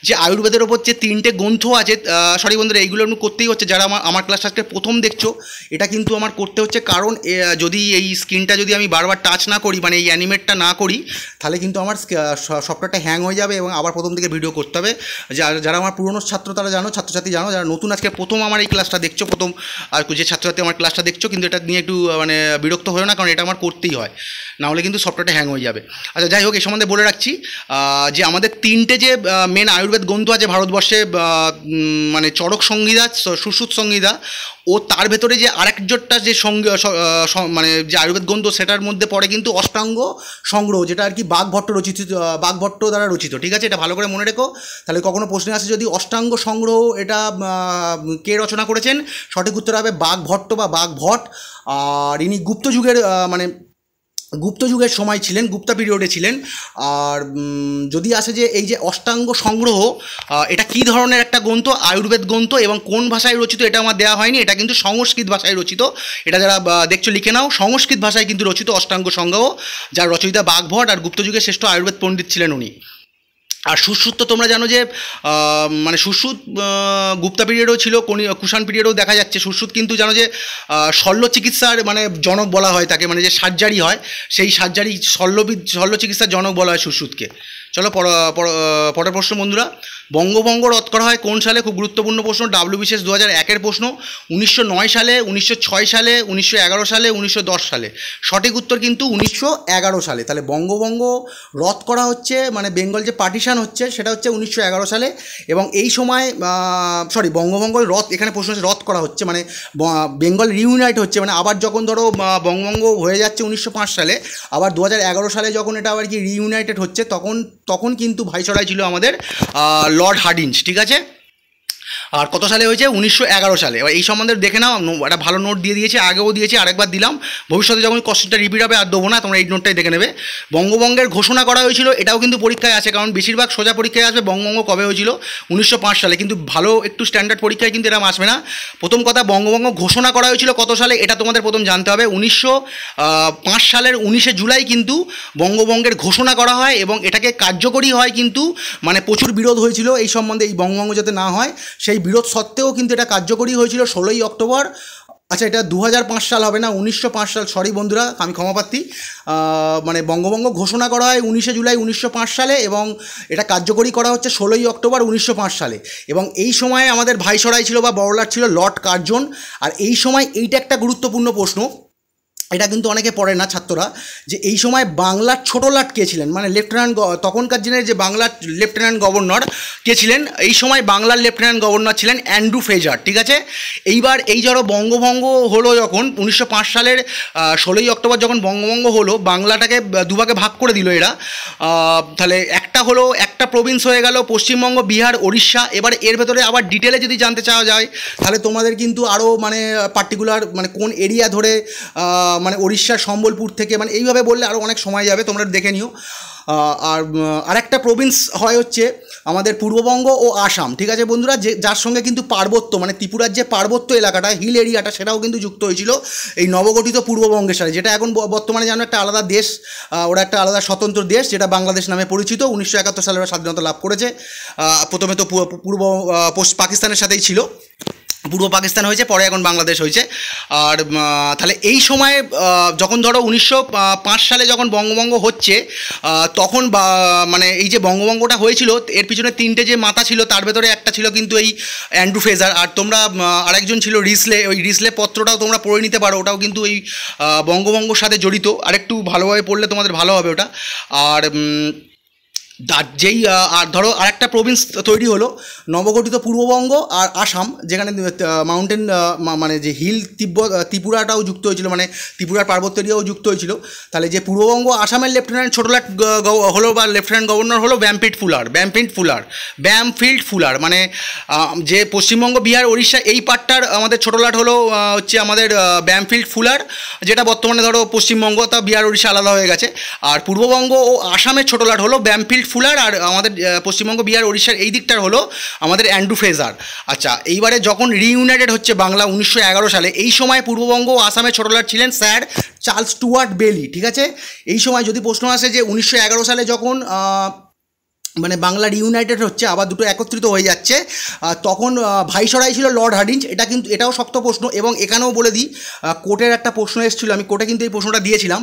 যে আয়ুর্বেদের ওপর যে তিনটে গ্রন্থ আছে, সরি বন্ধুরা, এইগুলো একটু করতেই হচ্ছে। যারা আমার ক্লাস আজকে প্রথম দেখছো, এটা কিন্তু আমার করতে হচ্ছে, কারণ যদি এই স্ক্রিনটা যদি আমি বারবার টাচ না করি, মানে এই অ্যানিমেটটা না করি, তাহলে কিন্তু আমার সফটওয়্যারটা হ্যাং হয়ে যাবে এবং আবার প্রথম থেকে ভিডিও করতে হবে। যারা আমার পুরনো ছাত্র তারা জানো, ছাত্রছাত্রী জানো, যারা নতুন আজকে প্রথম আমার এই ক্লাসটা দেখছো, আর যে ছাত্রছাত্রী আমার ক্লাসটা দেখছো, কিন্তু এটা নিয়ে একটু মানে বিরক্ত হয়েও না, কারণ এটা আমার করতেই হয়, না হলে কিন্তু সফটওয়্যারটা হ্যাং হয়ে যাবে। আচ্ছা, যাই হোক, এই সম্বন্ধে বলে রাখছি যে আমাদের তিনটে যে মেন আয়ুর্বেদ গ্রন্থ আছে ভারতবর্ষে, মানে চরক সংহিতা, সুশ্রুত সংহিতা, ও তার ভেতরে যে আরেকজোটটা যে মানে যে আয়ুর্বেদ গ্রন্থ, সেটার মধ্যে পড়ে কিন্তু অষ্টাঙ্গ সংগ্রহ, যেটা আর কি বাঘভট্ট দ্বারা রচিত। ঠিক আছে, এটা ভালো করে মনে রেখো, তাহলে কখনো প্রশ্নে আসে যদি অষ্টাঙ্গ সংগ্রহ এটা কে রচনা করেছেন, সঠিক উত্তর হবে বাঘভট্ট বা বাঘভট। আর ইনি গুপ্ত যুগের সময় ছিলেন, গুপ্তা পিরিয়ডে ছিলেন। আর যদি আসে যে এই যে অষ্টাঙ্গ সংগ্রহ, এটা কী ধরনের একটা গ্রন্থ? আয়ুর্বেদ গ্রন্থ, এবং কোন ভাষায় রচিত এটা আমার দেওয়া হয়নি, এটা কিন্তু সংস্কৃত ভাষায় রচিত। এটা যারা দেখছো লিখে নাও, সংস্কৃত ভাষায় কিন্তু রচিত অষ্টাঙ্গ সংগ্রহ, যার রচয়িতা বাঘভট, আর গুপ্ত যুগের শ্রেষ্ঠ আয়ুর্বেদ পণ্ডিত ছিলেন উনি। আর সুশ্রুত তো তোমরা জানো যে মানে সুশ্রুত গুপ্তা পিরিয়ডও ছিল, কুষাণ পিরিয়ডও দেখা যাচ্ছে। সুশ্রুত কিন্তু জানো যে শল্য চিকিৎসার মানে জনক বলা হয় তাকে, মানে যে সার্জারি হয়, সেই সার্জারি শল্য চিকিৎসার জনক বলা হয় সুশ্রুতকে। চলো পরের প্রশ্ন বন্ধুরা। বঙ্গভঙ্গ রদ করা হয় কোন সালে? খুব গুরুত্বপূর্ণ প্রশ্ন, WBCS 2001 প্রশ্ন। 1909 সালে, 1906 সালে, 1911 সালে, 1910 সালে। সঠিক উত্তর কিন্তু 1911 সালে। তাহলে বঙ্গভঙ্গ রদ করা হচ্ছে, মানে বেঙ্গল যে পার্টিশান হচ্ছে সেটা হচ্ছে 1911 সালে। এবং এই সময় বঙ্গভঙ্গ রদ, এখানে প্রশ্ন হচ্ছে রদ করা হচ্ছে, মানে বেঙ্গল রিউনাইট হচ্ছে, মানে আবার যখন ধরো বঙ্গভঙ্গ হয়ে যাচ্ছে 1905 সালে, আবার 2011 সালে যখন এটা আবার কি রিউনাইটেড হচ্ছে, তখন কিন্তু ভাইসরয় ছিল আমাদের লর্ড হার্ডিঞ্জ। ঠিক আছে, আর কত সালে হয়েছে? 1911 সালে। এবার এই সম্বন্ধে দেখে নাও, একটা ভালো নোট দিয়ে দিয়েছি, আগেও দিয়েছি, আরেকবার দিলাম, ভবিষ্যতে যখন কোশ্চেনটা রিপিট হবে আর দেবো না, তোমরা এই নোটটাই দেখে নেবে। বঙ্গভঙ্গের ঘোষণা করা হয়েছিল, এটাও কিন্তু পরীক্ষায় আছে, কারণ বেশিরভাগ সোজা পরীক্ষায় আসবে বঙ্গভঙ্গ কবে হয়েছিল, 1905 সালে, কিন্তু ভালো একটু স্ট্যান্ডার্ড পরীক্ষায় কিন্তু এরকম আসবে না। প্রথম কথা, বঙ্গভঙ্গ ঘোষণা করা হয়েছিল কত সালে, এটা তোমাদের প্রথম জানতে হবে। 1905 সালের 19শে জুলাই কিন্তু বঙ্গভঙ্গের ঘোষণা করা হয়, এবং এটাকে কার্যকরী হয় কিন্তু, মানে প্রচুর বিরোধ হয়েছিল এই সম্বন্ধে, এই বঙ্গভঙ্গ যাতে না হয়, সেই বিরোধ সত্ত্বেও কিন্তু এটা কার্যকরী হয়েছিল 16ই অক্টোবর আচ্ছা, এটা 2005 সাল হবে না, 1905 সাল, সরি বন্ধুরা, আমি ক্ষমাপ্রার্থী। মানে বঙ্গভঙ্গ ঘোষণা করা হয় 19 জুলাই 1905 সালে এবং এটা কার্যকরী করা হচ্ছে 16 অক্টোবর 1905 সালে। এবং এই সময় আমাদের ভাইসরয় ছিল বা বড়লাট ছিল লর্ড কার্জন। আর এই সময় এইটা একটা গুরুত্বপূর্ণ প্রশ্ন, এটা কিন্তু অনেকে পড়ে না ছাত্ররা, যে এই সময় বাংলার ছোটো লাট কে ছিলেন, মানে লেফটেন্যান্ট, তখনকার দিনের যে বাংলার লেফটেন্যান্ট গভর্নর কে ছিলেন, এই সময় বাংলার লেফটেন্যান্ট গভর্নর ছিলেন অ্যান্ড্রু ফ্রেজার। ঠিক আছে, এইবার এই ধরো বঙ্গভঙ্গ হলো যখন 1905 সালের 16 অক্টোবর যখন বঙ্গভঙ্গ হলো, বাংলাটাকে দুভাগে ভাগ করে দিল এরা। তাহলে একটা হলো, একটা প্রভিন্স হয়ে গেল পশ্চিমবঙ্গ, বিহার, ওড়িশা। এবার এর ভেতরে আবার ডিটেলে যদি জানতে চাওয়া যায় তাহলে তোমাদের কিন্তু আরও মানে পার্টিকুলার মানে কোন এরিয়া ধরে, মানে উড়িষ্যার সম্বলপুর থেকে, মানে এইভাবে বললে আরও অনেক সময় যাবে, তোমরা দেখে নিও। আর আরেকটা প্রভিন্স হয় হচ্ছে আমাদের পূর্ববঙ্গ ও আসাম। ঠিক আছে বন্ধুরা, যে যার সঙ্গে কিন্তু পার্বত্য, মানে ত্রিপুরার যে পার্বত্য এলাকাটা, হিল এরিয়াটা, সেটাও কিন্তু যুক্ত হয়েছিল এই নবগঠিত পূর্ববঙ্গের সাথে, যেটা এখন বর্তমানে জানো একটা আলাদা দেশ, ওরা একটা আলাদা স্বতন্ত্র দেশ, যেটা বাংলাদেশ নামে পরিচিত। 1971 সালে ওরা স্বাধীনতা লাভ করেছে। প্রথমে তো পূর্ব পাকিস্তানের সাথেই ছিল, পূর্ব পাকিস্তান হয়েছে, পরে এখন বাংলাদেশ হয়েছে। আর তাহলে এই সময়ে যখন ধরো 1905 সালে যখন বঙ্গভঙ্গ হচ্ছে, তখন মানে এই যে বঙ্গভঙ্গটা হয়েছিল এর পিছনে তিনটে যে মাথা ছিল, তার ভেতরে একটা ছিল কিন্তু এই অ্যান্ড্রু ফ্রেজার, আর তোমরা আরেকজন ছিল রিসলে। ওই রিসলে পত্রটাও তোমরা পড়ে নিতে পারো, ওটাও কিন্তু এই বঙ্গভঙ্গর সাথে জড়িত। আরেকটু ভালোভাবে পড়লে তোমাদের ভালো হবে ওটা। আর যেই আর ধরো আরেকটা প্রভিন্স তৈরি হলো নবগঠিত পূর্ববঙ্গ আর আসাম, যেখানে মাউন্টেন মানে যে হিল ত্রিপুরাটাও যুক্ত হয়েছিল, মানে ত্রিপুরার পার্বত্য এরিয়াও যুক্ত হয়েছিল। তাহলে যে পূর্ববঙ্গ আসামের লেফটেন্যান্ট ছোটলাট হলো বা লেফটেন্যান্ট গভর্নর হলো ব্যামফিল্ড ফুলার। মানে যে পশ্চিমবঙ্গ, বিহার, ওড়িশা এই পার্টটার আমাদের ছোটলাট হলো হচ্ছে আমাদের ব্যামফিল্ড ফুলার, যেটা বর্তমানে ধরো পশ্চিমবঙ্গ, তা বিহার, ওড়িশা আলাদা হয়ে গেছে। আর পূর্ববঙ্গ ও আসামের ছোটলাট হলো ব্যামফিল্ড ফুলার, আর আমাদের পশ্চিমবঙ্গ, বিহার, ওড়িশার এই দিকটার হলো আমাদের অ্যান্ড্রু ফ্রেজার। আচ্ছা, এইবারে যখন রিইউনাইটেড হচ্ছে বাংলা 1911 সালে, এই সময় পূর্ববঙ্গ ও আসামের ছোটলাট ছিলেন স্যার চার্লস স্টুয়ার্ট বেলি। ঠিক আছে, এই সময় যদি প্রশ্ন আসে যে 1911 সালে যখন মানে বাংলা রিউনাইটেড হচ্ছে, আবার দুটো একত্রিত হয়ে যাচ্ছে, তখন ভাইসরয় ছিল লর্ড হার্ডিঞ্জ। এটা কিন্তু এটাও শক্ত প্রশ্ন, এবং এখানেও বলে দিই কোর্টের একটা প্রশ্ন এসেছিলো, আমি কোর্টে কিন্তু এই প্রশ্নটা দিয়েছিলাম।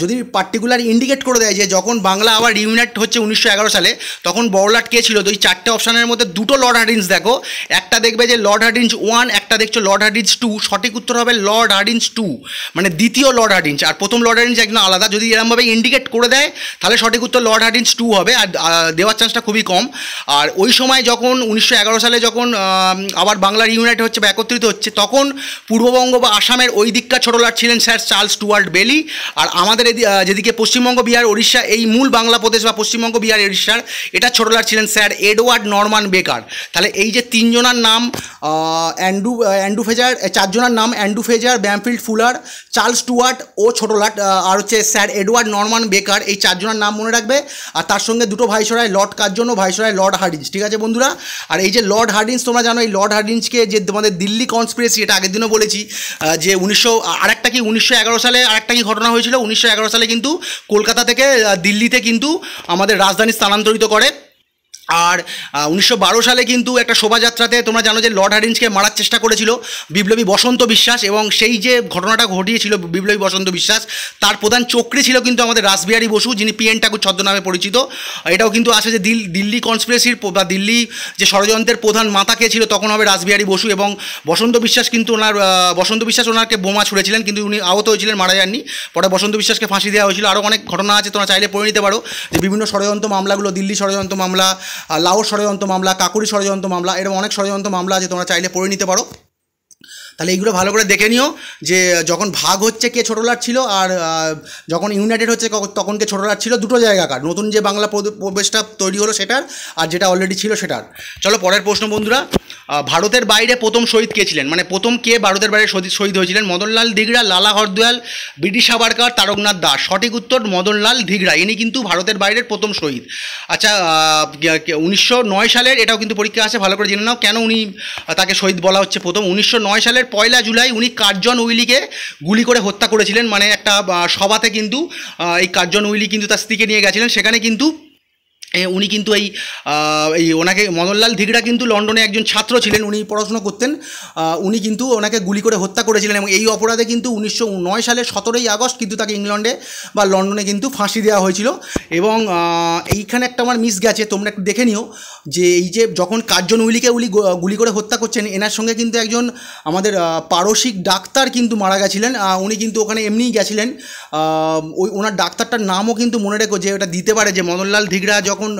যদি পার্টিকুলার ইন্ডিকেট করে দেয় যে যখন বাংলা আবার রিউনাইট হচ্ছে 1911 সালে, তখন বড়লাট কে ছিল, তো এই চারটে অপশানের মধ্যে দুটো লর্ড হার্ডিঞ্জ দেখো, একটা দেখবে যে লর্ড হার্ডিঞ্জ 1, একটা দেখছো লর্ড হার্ডিঞ্জ 2। সঠিক উত্তর হবে লর্ড হার্ডিঞ্জ 2, মানে দ্বিতীয় লর্ড হার্ডিঞ্জ। আর প্রথম লর্ড হার্ডিঞ্জ একদম আলাদা, যদি এরকমভাবে ইন্ডিকেট করে দেয় তাহলে সঠিক উত্তর লর্ড হার্ডিঞ্জ 2 হবে, আর দেওয়ার চান্সটা খুবই কম। আর ওই সময় যখন 1911 সালে যখন আবার বাংলা রিউনাইট হচ্ছে বা একত্রিত হচ্ছে, তখন পূর্ববঙ্গ বা আসামের ওই দিককার ছোটলাট ছিলেন স্যার চার্লস স্টুয়ার্ট বেলি, আর আমাদের যেদিকে পশ্চিমবঙ্গ, বিহার, ওড়িশা, এই মূল বাংলা প্রদেশ বা পশ্চিমবঙ্গ, বিহার, ওড়িশার এটা ছোটলাট ছিলেন স্যার এডওয়ার্ড নরমান বেকার। তাহলে এই যে তিনজনার নাম অ্যান্ড্রু ফ্রেজার, চারজনার নাম Andrew Fraser, Bampfylde Fuller, Charles Stuart ও ছোটলাট, আর হচ্ছে স্যার এডওয়ার্ড নরমান বেকার, এই চারজনের নাম মনে রাখবে। আর তার সঙ্গে দুটো ভাইসরয়, লর্ড কার্জন ও ভাইসরয় লর্ড হার্ডিঞ্জ। ঠিক আছে বন্ধুরা, আর এই যে লর্ড হার্ডিঞ্জ, তোমরা জানো এই লর্ড হার্ডিঞ্জকে যে তোমাদের দিল্লি কনস্পিরেসি, এটা আগের দিনও বলেছি যে 1911 সালে আরেকটা কি ঘটনা হয়েছিল, 1911 সালে কিন্তু কলকাতা থেকে দিল্লিতে কিন্তু আমাদের রাজধানী স্থানান্তরিত করে। আর 1912 সালে কিন্তু একটা শোভাযাত্রাতে তোমরা জানো যে লর্ড হার্ডিঞ্জকে মারার চেষ্টা করেছিল বিপ্লবী বসন্ত বিশ্বাস, এবং সেই যে ঘটনাটা ঘটিয়েছিল বিপ্লবী বসন্ত বিশ্বাস, তার প্রধান চক্রী ছিল কিন্তু আমাদের রাসবিহারী বসু, যিনি পিএন ঠাকুর ছদ্মনামে পরিচিত। এটাও কিন্তু আছে যে দিল্লি কনস্পিরেসির বা দিল্লি যে ষড়যন্ত্রের প্রধান মাথা কে ছিল তখন হবে রাসবিহারী বসু, এবং বসন্ত বিশ্বাস কিন্তু ওনাকে বোমা ছুঁড়েছিলেন, কিন্তু উনি আহত হয়েছিলেন, মারা যাননি। পরে বসন্ত বিশ্বাসকে ফাঁসি দেওয়া হয়েছিল। আরও অনেক ঘটনা আছে, তোমরা চাইলে পড়ে নিতে পারো যে বিভিন্ন ষড়যন্ত্র মামলাগুলো, দিল্লি ষড়যন্ত্র মামলা, লাহোর ষড়যন্ত্র মামলা, কাকুরি ষড়যন্ত্র মামলা, এরকম অনেক ষড়যন্ত্র মামলা আছে, তোমরা চাইলে পড়ে নিতে পারো। তাহলে এইগুলো ভালো করে দেখে নিও যে যখন ভাগ হচ্ছে কে ছোটলাট ছিল, আর যখন ইউনাইটেড হচ্ছে তখন কে ছোটলাট ছিল, দুটো জায়গাকার। নতুন যে বাংলা প্রবেশটা তৈরি হলো সেটার, আর যেটা অলরেডি ছিল সেটার। চলো পরের প্রশ্ন বন্ধুরা, ভারতের বাইরে প্রথম শহীদ কে ছিলেন, মানে প্রথম কে ভারতের বাইরে শহীদ হয়েছিলেন? মদনলাল ধিগড়া, লালা হরদয়াল, ব্রিটিশ সাবারকার, তারকনাথ দাস। সঠিক উত্তর মদনলাল ধিগড়া, ইনি কিন্তু ভারতের বাইরের প্রথম শহীদ। আচ্ছা, 1909 সালের, এটাও কিন্তু পরীক্ষা আছে, ভালো করে জেনে নাও কেন উনি তাকে শহীদ বলা হচ্ছে প্রথম। 1909 সালের 1 জুলাই উনি কার্জন উইলিকে গুলি করে হত্যা করেছিলেন, মানে একটা সভাতে কিন্তু এই কার্জন উইলি কিন্তু তার স্ত্রীকে নিয়ে গেছিলেন, সেখানে কিন্তু উনি কিন্তু এই ওনাকে মদনলাল ধিগড়া কিন্তু লন্ডনে একজন ছাত্র ছিলেন, উনি পড়াশোনা করতেন, উনি কিন্তু ওনাকে গুলি করে হত্যা করেছিলেন এবং এই অপরাধে কিন্তু 1909 সালের 17ই আগস্ট কিন্তু তাকে ইংল্যান্ডে বা লন্ডনে কিন্তু ফাঁসি দেওয়া হয়েছিল। এবং এইখানে একটা আমার মিস গেছে, তোমরা একটু দেখে নিও যে এই যে যখন কার্জন উইলিকে গুলি করে হত্যা করছেন, এনার সঙ্গে কিন্তু একজন আমাদের পারসিক ডাক্তার কিন্তু মারা গেছিলেন। উনি কিন্তু ওখানে এমনিই গেছিলেন, ওনার ডাক্তারটার নামও কিন্তু মনে রেখো যে ওটা দিতে পারে যে মদনলাল ধিগড়া যখন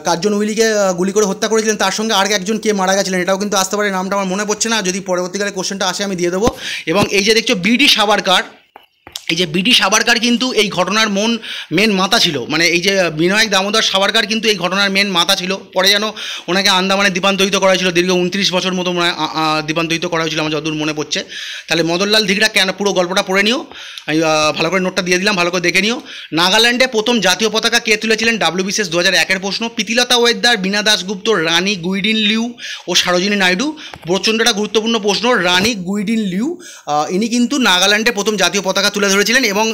কার্জন উইলিকে গুলি করে হত্যা করেছিলেন তার সঙ্গে আর একজন কে মারা গেছিলেন, এটাও কিন্তু আসতে পারে, নামটা আমার মনে পড়ছে না, যদি পরবর্তীকালে কোশ্চেনটা আসে আমি দিয়ে দেবো। এবং এই যে দেখছো বিডি সাভারকার, এই যে বিডি সাভারকার কিন্তু এই ঘটনার মেন মাথা ছিল, মানে এই যে বিনায়ক দামোদর সাভারকার কিন্তু এই ঘটনার মেন মাথা ছিল। পরে যেন ওনাকে আন্দামানে দ্বীপান্তরিত করা হয়েছিল, দীর্ঘ 29 বছর মতো দ্বীপান্তরিত করা হয়েছিল আমার যতদূর মনে পড়ছে। তাহলে মদনলাল ধিগড়া কেন, পুরো গল্পটা পড়ে নিও, আমি ভালো করে নোটটা দিয়ে দিলাম, ভালো করে দেখে নিও। নাগাল্যান্ডে প্রথম জাতীয় পতাকা কে তুলেছিলেন, WBCS 2001-এর প্রশ্ন। প্রীতিলতা ওয়েদ্দার, বীণা দাশগুপ্ত, রানী গুইডিন লিউ ও সরোজিনী নাইডু, প্রচণ্ডটা গুরুত্বপূর্ণ প্রশ্ন। রানী গুইডিন লিউ ইনি কিন্তু নাগাল্যান্ডে প্রথম জাতীয় পতাকা তুলে ধরেছিলেন। এবং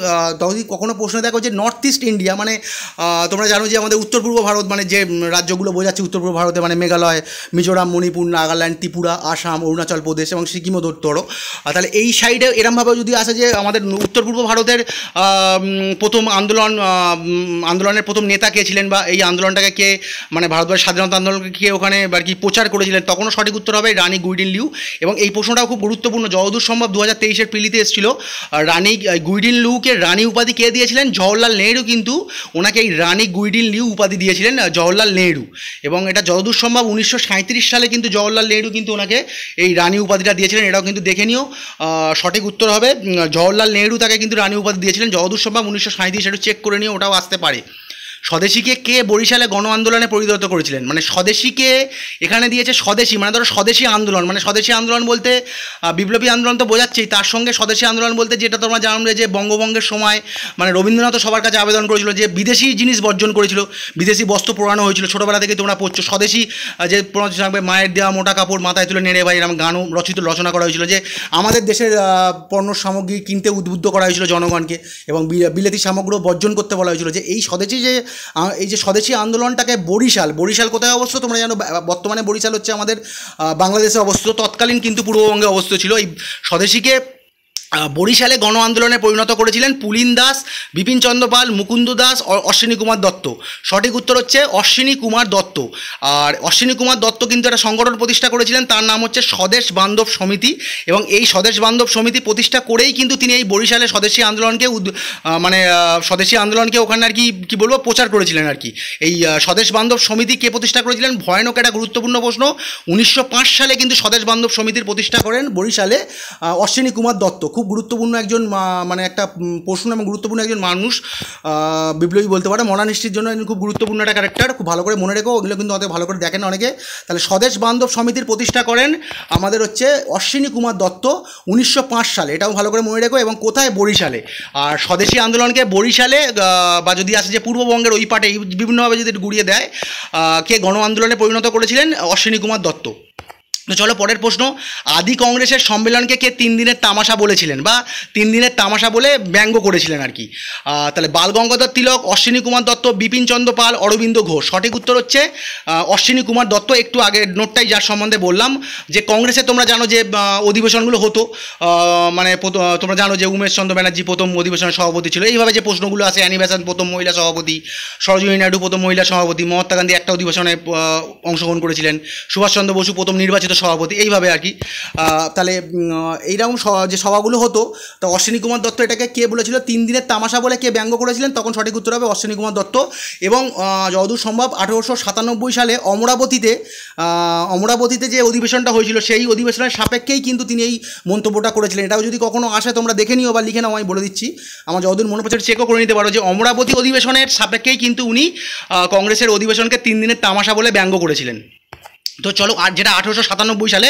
যদি কখনো প্রশ্ন দেখো যে নর্থ ইস্ট ইন্ডিয়া, মানে তোমরা জানো যে আমাদের উত্তর পূর্ব ভারত, মানে যে রাজ্যগুলো বোঝাচ্ছে উত্তর পূর্ব ভারতে, মানে মেঘালয়, মিজোরাম, মণিপুর, নাগাল্যান্ড, ত্রিপুরা, আসাম, অরুণাচল প্রদেশ এবং সিকিমও ধরতে পারো। তাহলে এই সাইডে এরমভাবে যদি আসে যে আমাদের উত্তর পূর্ব ভারতের প্রথম আন্দোলনের প্রথম নেতা কে ছিলেন, বা এই আন্দোলনটাকে কে, মানে ভারতবর্ষের স্বাধীনতা আন্দোলনকে কে ওখানে আর কি প্রচার করেছিলেন, তখনও সঠিক উত্তর হবে রানী গুইডিন লিউ। এবং এই প্রশ্নটাও খুব গুরুত্বপূর্ণ, যতদূর সম্ভব 2023-এর প্রিলিতে এসেছিল। রানী গুইডিন লিউকে রানী উপাধি কে দিয়েছিলেন, জওহরলাল নেহরু কিন্তু ওনাকে এই রানী গুইডিন লিউ উপাধি দিয়েছিলেন, জওহরলাল নেহরু। এবং এটা যতদূর সম্ভব 1937 সালে কিন্তু জওহরলাল নেহরু কিন্তু ওনাকে এই রানী উপাধিটা দিয়েছিলেন, এটাও কিন্তু দেখে নিও। সঠিক উত্তর হবে জওহরলাল নেহরু তাকে কিন্তু রানী উপাধি দিয়েছিলেন যতদূর সম্ভব 1937, একটু চেক করে নিও, ওটাও আসতে পারে। স্বদেশীকে কে বরিশালে গণ আন্দোলনে পরিণত করেছিলেন, মানে স্বদেশীকে এখানে দিয়েছে স্বদেশী, মানে ধরো স্বদেশী আন্দোলন, মানে স্বদেশী আন্দোলন বলতে বিপ্লবী আন্দোলন তো বোঝাচ্ছেই, তার সঙ্গে স্বদেশী আন্দোলন বলতে যেটা তোমরা জানবে যে বঙ্গভঙ্গের সময় মানে রবীন্দ্রনাথ সবার কাছে আবেদন করেছিল যে বিদেশি জিনিস বর্জন করেছিল, বিদেশি বস্ত্র পোড়ানো হয়েছিল, ছোটোবেলা থেকে তোমরা পড়ছো। স্বদেশী যে থাকবে মায়ের দেওয়া মোটা কাপড় মাথায় তুলে নেড়ে ভাই, এরকম গানও রচনা করা হয়েছিল যে আমাদের দেশের পণ্য সামগ্রী কিনতে উদ্বুদ্ধ করা হয়েছিল জনগণকে, এবং বিলেতি সামগ্রী বর্জন করতে বলা হয়েছিল। যে এই স্বদেশী আন্দোলনটাকে বরিশাল কোথায় অবস্থিত তোমরা জানো, বর্তমানে বরিশাল হচ্ছে আমাদের বাংলাদেশে অবস্থিত, তৎকালীন কিন্তু পূর্ববঙ্গে অবস্থিত ছিল। এই স্বদেশীকে বরিশালে গণ আন্দোলনে পরিণত করেছিলেন পুলিন দাস, বিপিন চন্দ্র পাল, মুকুন্দ দাস, অশ্বিনী কুমার দত্ত। সঠিক উত্তর হচ্ছে অশ্বিনী কুমার দত্ত। আর অশ্বিনী কুমার দত্ত কিন্তু একটা সংগঠন প্রতিষ্ঠা করেছিলেন, তার নাম হচ্ছে স্বদেশ বান্ধব সমিতি। এবং এই স্বদেশ বান্ধব সমিতি প্রতিষ্ঠা করেই কিন্তু তিনি এই বরিশালে স্বদেশী আন্দোলনকে ওখানে আর কি বলবো প্রচার করেছিলেন আর কি। এই স্বদেশ বান্ধব সমিতি কে প্রতিষ্ঠা করেছিলেন, ভয়ানক একটা গুরুত্বপূর্ণ প্রশ্ন। 1905 সালে কিন্তু স্বদেশ বান্ধব সমিতির প্রতিষ্ঠা করেন বরিশালে অশ্বিনী কুমার দত্ত। খুব গুরুত্বপূর্ণ একজন মানে একটা প্রশ্ন এবং গুরুত্বপূর্ণ একজন মানুষ, বিপ্লবী বলতে পারে, মডার্ন হিস্ট্রির জন্য খুব গুরুত্বপূর্ণ একটা ক্যারেক্টার, খুব ভালো করে মনে রেখো, ওগুলো কিন্তু অত ভালো করে দেখেন অনেকে। তাহলে স্বদেশ বান্ধব সমিতির প্রতিষ্ঠা করেন আমাদের হচ্ছে অশ্বিনী কুমার দত্ত 1905 সালে, এটাও ভালো করে মনে রেখো। এবং কোথায়, বরিশালে। আর স্বদেশী আন্দোলনকে বরিশালে বা যদি আসে যে পূর্ববঙ্গের ওই পাটে বিভিন্নভাবে যদি ঘুরিয়ে দেয়, কে গণ আন্দোলনে পরিণত করেছিলেন, অশ্বিনী কুমার দত্ত। তো চলো পরের প্রশ্ন, আদি কংগ্রেসের সম্মেলনকে কে 3 দিনের তামাশা বলেছিলেন, বা 3 দিনের তামাশা বলে ব্যঙ্গ করেছিলেন আর কি। তাহলে বাল গঙ্গাধর তিলক, অশ্বিনী কুমার দত্ত, বিপিন চন্দ্র পাল, অরবিন্দ ঘোষ। সঠিক উত্তর হচ্ছে অশ্বিনী কুমার দত্ত। একটু আগে নোটটাই যার সম্বন্ধে বললাম যে কংগ্রেসে তোমরা জানো যে অধিবেশনগুলো হতো, মানে তোমরা জানো যে উমেশ চন্দ্র ব্যানার্জি প্রথম অধিবেশনের সভাপতি ছিল, এইভাবে যে প্রশ্নগুলো আছে, অ্যানি বেসান্ট প্রথম মহিলা সভাপতি, সরোজিনী নাইডু প্রথম মহিলা সভাপতি, মহাত্মা গান্ধী একটা অধিবেশনে অংশগ্রহণ করেছিলেন, সুভাষচন্দ্র বসু প্রথম নির্বাচিত সভাপতি, এইভাবে আর কি। তাহলে এইরকম যে সভাগুলো হতো, তো অশ্বিনী কুমার দত্ত এটাকে কে বলেছিল 3 দিনের তামাশা বলে কে ব্যঙ্গ করেছিলেন, তখন সঠিক উত্তর হবে অশ্বিনী কুমার দত্ত। এবং যতদূর সম্ভব 1897 সালে অমরাবতীতে যে অধিবেশনটা হয়েছিল, সেই অধিবেশনের সাপেক্ষেই কিন্তু তিনি এই মন্তব্যটা করেছিলেন। এটাও যদি কখনো আসে তোমরা দেখে নিও বা লিখে নাও, আমি বলে দিচ্ছি, আমার যতদূর মনে পড়ছে চেকও করে নিতে পারো যে অমরাবতী অধিবেশনের সাপেক্ষেই কিন্তু উনি কংগ্রেসের অধিবেশনকে 3 দিনের তামাশা বলে ব্যঙ্গ করেছিলেন। তো চলো, আর যেটা 1897 সালে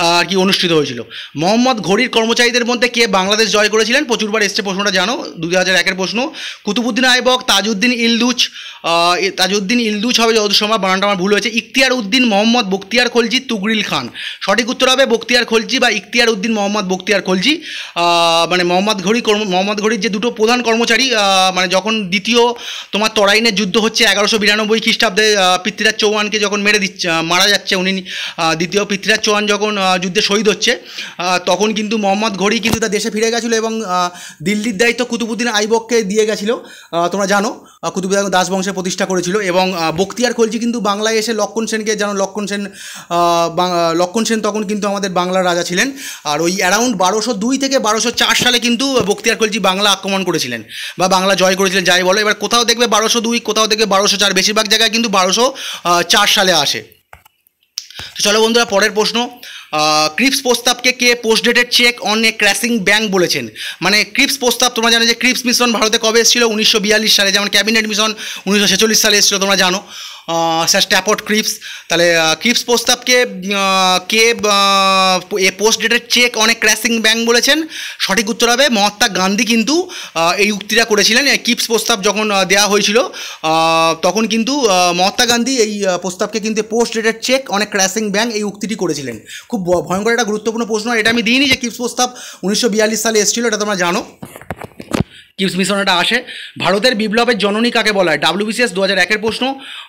আর কি অনুষ্ঠিত হয়েছিল। মোহাম্মদ ঘড়ির কর্মচারীদের মধ্যে কে বাংলাদেশ জয় করেছিলেন? প্রচুরবার এসছে প্রশ্নটা, জানো, 2001-এর প্রশ্ন। কুতুবুদ্দিন আইবক, তাজউদ্দিন ইলদুজ হবে যত সময়, বানানটা আমার ভুল হয়েছে। ইখতিয়ার উদ্দিন মোহাম্মদ বখতিয়ার খলজি, তুগরিল খান। সঠিক উত্তর হবে বখতিয়ার খলজি বা ইখতিয়ার উদ্দিন মোহাম্মদ বখতিয়ার খলজি। মানে মোহাম্মদ ঘড়ির যে দুটো প্রধান কর্মচারী, মানে যখন দ্বিতীয় তোমার তরাইনের যুদ্ধ হচ্ছে 1192 খ্রিস্টাব্দে, পৃথ্বীরাজ চৌহানকে যখন মারা যাচ্ছে উনি, দ্বিতীয় পৃথ্বীরাজ চৌহান যখন যুদ্ধে শহীদ হচ্ছে, তখন কিন্তু মোহাম্মদ ঘড়ি কিন্তু তার দেশে ফিরে গেছিলো এবং দিল্লির দায়িত্ব কুতুবুদ্দিন আইবককে দিয়ে গেছিলো। তোমরা জানো কুতুবুদ্দিন দাস বংশের প্রতিষ্ঠা করেছিল। এবং বখতিয়ার খলজি কিন্তু বাংলায় এসে লক্ষণ সেনকে জানো, লক্ষণ সেন তখন কিন্তু আমাদের বাংলার রাজা ছিলেন। আর ওই অ্যারাউন্ড 1202 থেকে 1204 সালে কিন্তু বখতিয়ার খলজি বাংলা আক্রমণ করেছিলেন বা বাংলা জয় করেছিলেন, যাই বলো। এবার কোথাও দেখবে 1202, কোথাও দেখবে 1204, বেশিরভাগ জায়গায় কিন্তু 1204 সালে আসে। তো চলো বন্ধুরা, পরের প্রশ্ন। ক্রিপস প্রস্তাবকে কে post dated cheque on a crashing bank বলেছেন? মানে ক্রিপস প্রস্তাব, তোমরা জানো যে ক্রিপস মিশন ভারতে কবে এসেছিল? 1942 সালে। যেমন ক্যাবিনেট মিশন 1946 সালে এসেছিল, তোমরা জানো, স্যার স্ট্যাফোর্ড ক্রিপস। তাহলে ক্রিপস প্রস্তাবকে কে post dated cheque on a crashing bank বলেছেন? সঠিক উত্তর হবে মহাত্মা গান্ধী কিন্তু এই উক্তিটা করেছিলেন। ক্রিপস প্রস্তাব যখন দেওয়া হয়েছিল তখন কিন্তু মহাত্মা গান্ধী এই প্রস্তাবকে কিন্তু post dated cheque on a crashing bank এই উক্তিটি করেছিলেন। খুব ভয়ঙ্কর একটা গুরুত্বপূর্ণ প্রশ্ন, এটা আমি দিইনি যে ক্রিপস প্রস্তাব 1942 সালে এসেছিল, এটা তোমরা জানো। ক্রিপস মিশনটা আসে। ভারতের বিপ্লবের জননী কাকে বলা হয়? WBCS 2001-এর প্রশ্ন।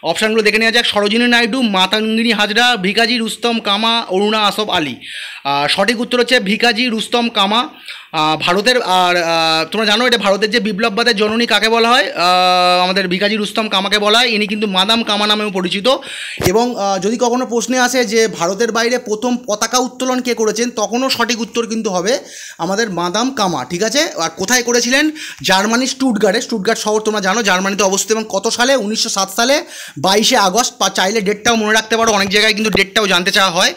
অপশানগুলো দেখে নেওয়া যাক। সরোজিনী নাইডু, মাতঙ্গিনী হাজরা, ভিকাজি রুস্তম কামা, অরুণা আসফ আলী। সঠিক উত্তর হচ্ছে ভিকাজি রুস্তম কামা। ভারতের, আর তোমরা জানো এটা ভারতের যে বিপ্লববাদের জননী কাকে বলা হয়? আমাদের ভিকাজি রুস্তম কামাকে বলা হয়। ইনি কিন্তু মাদাম কামা নামেও পরিচিত। এবং যদি কখনো প্রশ্নে আসে যে ভারতের বাইরে প্রথম পতাকা উত্তোলন কে করেছেন, তখনও সঠিক উত্তর কিন্তু হবে আমাদের মাদাম কামা, ঠিক আছে। আর কোথায় করেছিলেন? জার্মানি স্টুটগার্ট শহর, তোমরা জানো জার্মানিতে অবস্থিত। এবং কত সালে? 1907 সালে 22শে আগস্ট। চাইলে ডেটটাও মনে রাখতে পারো, অনেক জায়গায় কিন্তু ডেটটাও জানতে চাওয়া হয়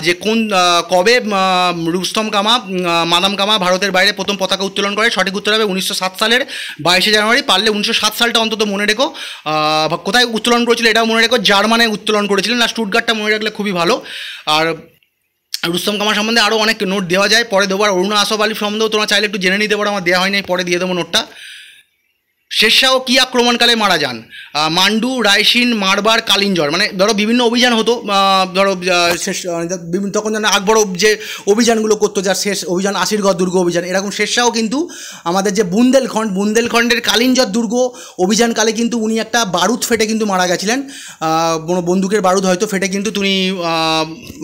যে কবে রুস্তম কামা, মাদাম কামা ভারতের বাইরে প্রথম পতাকা উত্তোলন করে। সঠিক উত্তর হবে 1907 সালের 22শে জানুয়ারি। পারলে 1907 সালটা অন্তত মনে রেখো। কোথায় উত্তোলন করেছিল এটাও মনে রেখো, জার্মানে উত্তোলন করেছিলেন। আর স্টুটগার্টটা মনে রাখলে খুবই ভালো। আর রুস্তম কামা সম্বন্ধে আরও অনেক নোট দেওয়া যায়, পরে দেবো। আর অরুণা আসফ আলী সম্বন্ধেও তোমরা চাইলে একটু জেনে নিতে পারো, আমার দেওয়া হয়নি, পরে দিয়ে দেবো নোটটা। শেরশাহ কী আক্রমণকালে মারা যান? মান্ডু, রায়সিন, মারবার, কালিঞ্জর। মানে ধরো বিভিন্ন অভিযান হতো, ধরো তখন যেন আকবর যে অভিযানগুলো করতো, যার শেষ অভিযান আসিরগড় দুর্গ অভিযান, এরকম শেরশাহ কিন্তু আমাদের যে বুন্দেলখণ্ডের কালিঞ্জর দুর্গ অভিযানকালে কিন্তু উনি একটা বারুদ ফেটে কিন্তু মারা গেছিলেন। বন্দুকের বারুদ হয়তো ফেটে কিন্তু তিনি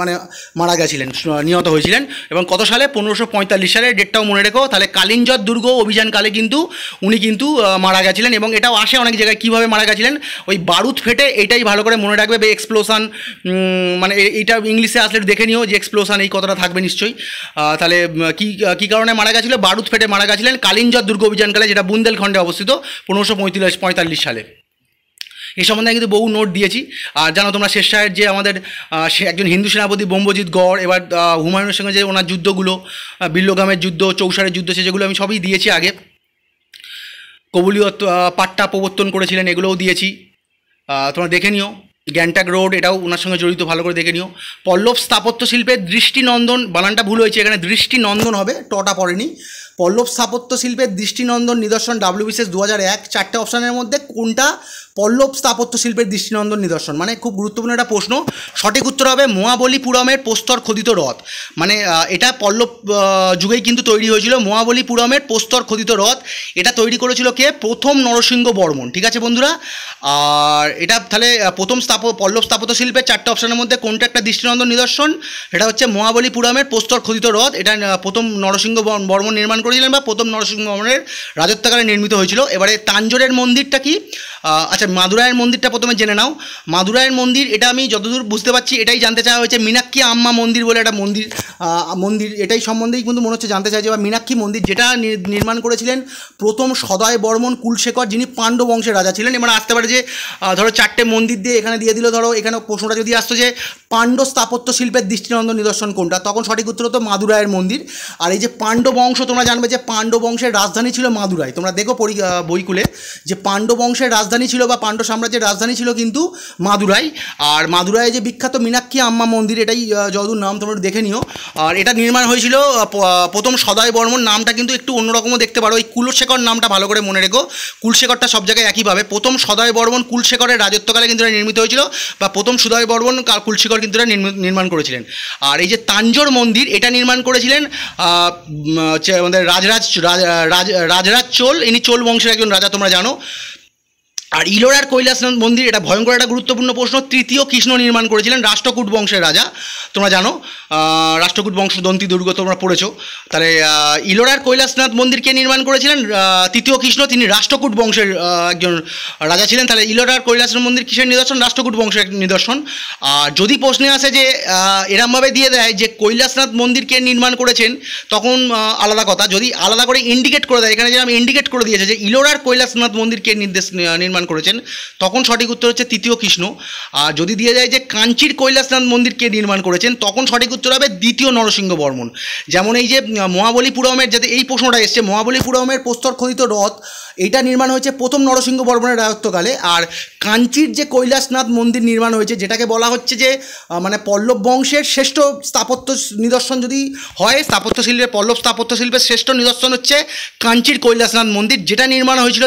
মানে মারা গেছিলেন, নিহত হয়েছিলেন। এবং কত সালে? 1545 সালে, ডেটটাও মনে রেখো। তাহলে কালিঞ্জর দুর্গ অভিযানকালে কিন্তু উনি কিন্তু মারা গেছিলেন। এবং এটাও আসে অনেক জায়গায় কীভাবে মারা গেছিলেন, ওই বারুদ ফেটে। এটাই ভালো করে মনে রাখবে, এক্সপ্লোশন, মানে এইটা ইংলিশে আসলে দেখে নিও যে এক্সপ্লোশন এই কথাটা থাকবে নিশ্চয়ই। তাহলে কী কারণে মারা গেছিলো? বারুদ ফেটে মারা গেছিলেন কালিঞ্জর দুর্গ অভিযানকালে, যেটা বুন্দেলখণ্ডে অবস্থিত 1545 সালে। এই সম্বন্ধে কিন্তু বহু নোট দিয়েছি। আর জানো তোমরা শেরশাহের যে আমাদের একজন হিন্দু সেনাপতি ব্রহ্মজিৎ গড়, এবার হুমায়ুনের সঙ্গে যে ওনার যুদ্ধগুলো, বিল্লগামের যুদ্ধ, চৌসারের যুদ্ধ, সেগুলো আমি সবই দিয়েছি আগে। কবুলিয়ত পাট্টা প্রবর্তন করেছিলেন, এগুলোও দিয়েছি, তোমরা দেখে নিও। গ্যাংটক রোড, এটাও ওনার সঙ্গে জড়িত, ভালো করে দেখে নিও। পল্লব স্থাপত্য শিল্পের দৃষ্টিনন্দন, বানানটা ভুল হয়েছে, এখানে দৃষ্টিনন্দন হবে, টটা পড়েনি। পল্লব স্থাপত্য শিল্পের দৃষ্টিনন্দন নিদর্শন WBCS 2001, 4টে অপশানের মধ্যে কোনটা পল্লব স্থাপত্য শিল্পের দৃষ্টিনন্দন নিদর্শন? মানে খুব গুরুত্বপূর্ণ একটা প্রশ্ন। সঠিক উত্তর হবে মহাবলীপুরমের প্রস্তর খোদিত রথ। মানে এটা পল্লব যুগেই কিন্তু তৈরি হয়েছিল। মহাবলীপুরমের প্রস্তর খোদিত রথ, এটা তৈরি করেছিল কে? প্রথম নরসিংহ বর্মন, ঠিক আছে বন্ধুরা। আর এটা তাহলে প্রথম পল্লব স্থাপত্য শিল্পের 4টে অপশানের মধ্যে কোনটা একটা দৃষ্টিনন্দন নিদর্শন? এটা হচ্ছে মহাবলীপুরমের প্রস্তর খোদিত রথ। এটা প্রথম নরসিংহ বর্মন নির্মাণ করেছিলেন, বা প্রথম নরসিংহ বর্মনের রাজত্বকালে নির্মিত হয়েছিল। এবারে তাঞ্জোরের মন্দিরটা কি? আচ্ছা, মাদুরাইয়ের মন্দিরটা প্রথমে জেনে নাও। মাদুরাইয়ের মন্দির, এটা আমি যতদূর বুঝতে পারছি এটাই জানতে চাওয়া হয়েছে। মীনাক্ষী আম্মা মন্দির বলে একটা মন্দির, এটাই সম্বন্ধেই কিন্তু মনে হচ্ছে জানতে চাইছে। বা মীনাক্ষী মন্দির, যেটা নির্মাণ করেছিলেন প্রথম সদয় বর্মন কুলশেখর, যিনি পাণ্ডব বংশের রাজা ছিলেন। এবার আসতে পারে যে ধরো 4টে মন্দির দিয়ে এখানে দিয়ে দিল, ধরো এখানে প্রশ্নটা যদি আসতো যে পাণ্ডব স্থাপত্য শিল্পের দৃষ্টিনন্দন নিদর্শন কোনটা, তখন সঠিক উত্তর হতো মাদুরাইয়ের মন্দির। আর এই যে পাণ্ডব বংশ, তোমরা জানবে যে পাণ্ডব বংশের রাজধানী ছিল মাদুরাই। তোমরা দেখো বইকুলে যে পাণ্ডব বংশের রাজধানী রাজধানী ছিল বা পাণ্ড্য সাম্রাজ্যের রাজধানী ছিল কিন্তু মাদুরাই। আর মাদুরাই যে বিখ্যাত মীনাক্ষী আম্মা মন্দির, এটাই যদুর নাম, তোমরা দেখে নিও। আর এটা নির্মাণ হয়েছিল প্রথম সদয় বর্মন। নামটা কিন্তু একটু অন্যরকমও দেখতে পারো, ওই কুলশেখর নামটা ভালো করে মনে রেখো। কুলশেখরটা সব জায়গায় একইভাবে, প্রথম সদয় বর্মন কুলশেখরের রাজত্বকালে কিন্তু এটা নির্মিত হয়েছিল, বা প্রথম সদয় বর্মন কুলশেখর কিন্তু এটা নির্মাণ করেছিলেন। আর এই যে তাঞ্জোর মন্দির, এটা নির্মাণ করেছিলেন আমাদের রাজরাজ চোল, ইনি চোল বংশের একজন রাজা, তোমরা জানো। আর ইলোরার কৈলাসনাথ মন্দির, এটা ভয়ঙ্কর একটা গুরুত্বপূর্ণ প্রশ্ন, তৃতীয় কৃষ্ণ নির্মাণ করেছিলেন, রাষ্ট্রকূট বংশের রাজা, তোমরা জানো। রাষ্ট্রকূট বংশ দন্তি দুর্গ তোমরা পড়েছো। তাহলে ইলোরার কৈলাসনাথ মন্দির কে নির্মাণ করেছিলেন? তৃতীয় কৃষ্ণ, তিনি রাষ্ট্রকূট বংশের একজন রাজা ছিলেন। তাহলে ইলোরার কৈলাসনাথ মন্দির কিসের নিদর্শন? রাষ্ট্রকূট বংশের নিদর্শন। আর যদি প্রশ্নে আসে যে এরমভাবে দিয়ে দেয় যে কৈলাসনাথ মন্দির কে নির্মাণ করেছেন, তখন আলাদা কথা। যদি আলাদা করে ইন্ডিকেট করে দেয়, এখানে যে আমি ইন্ডিকেট করে দিয়েছে যে ইলোরার কৈলাসনাথ মন্দির কে নির্মাণ করেছেন, তখন সঠিক উত্তর হচ্ছে তৃতীয় কৃষ্ণ। আর যদি দিয়ে যায় যে কাঞ্চির কৈলাসনাথ মন্দির কে নির্মাণ করেছেন, তখন সঠিক উত্তর হবে দ্বিতীয় নরসিংহ বর্মন। যেমন এই যে মহাবলীপুরমের, যাতে এই প্রশ্নটা এসছে, মহাবলীপুরমের প্রস্তর খোদিত রথ, এইটা নির্মাণ হয়েছে প্রথম নরসিংহ বর্মনের রাজত্বকালে। আর কাঞ্চির যে কৈলাসনাথ মন্দির নির্মাণ হয়েছে, যেটাকে বলা হচ্ছে যে মানে পল্লব বংশের শ্রেষ্ঠ স্থাপত্য নিদর্শন যদি হয়, স্থাপত্য শিল্পের, পল্লব স্থাপত্য শিল্পের শ্রেষ্ঠ নিদর্শন হচ্ছে কাঞ্চির কৈলাসনাথ মন্দির, যেটা নির্মাণ হয়েছিল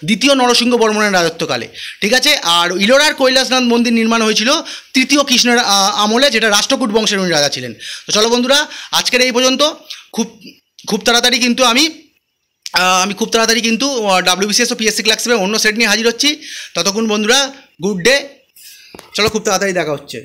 দ্বিতীয় নরসিংহ বর্মনের রাজত্বকালে। ঠিক আছে। আর ইলোরার কৈলাসনাথ মন্দির নির্মাণ হয়েছিল তৃতীয় কৃষ্ণের আমলে, যেটা রাষ্ট্রকূট বংশের উনি রাজা ছিলেন। তো চলো বন্ধুরা, আজকের এই পর্যন্ত। খুব তাড়াতাড়ি কিন্তু WBCS ও PSC ক্লাসে অন্য সেট নিয়ে হাজির হচ্ছি। ততক্ষণ বন্ধুরা, গুড ডে। চলো, খুব তাড়াতাড়ি দেখা হচ্ছে।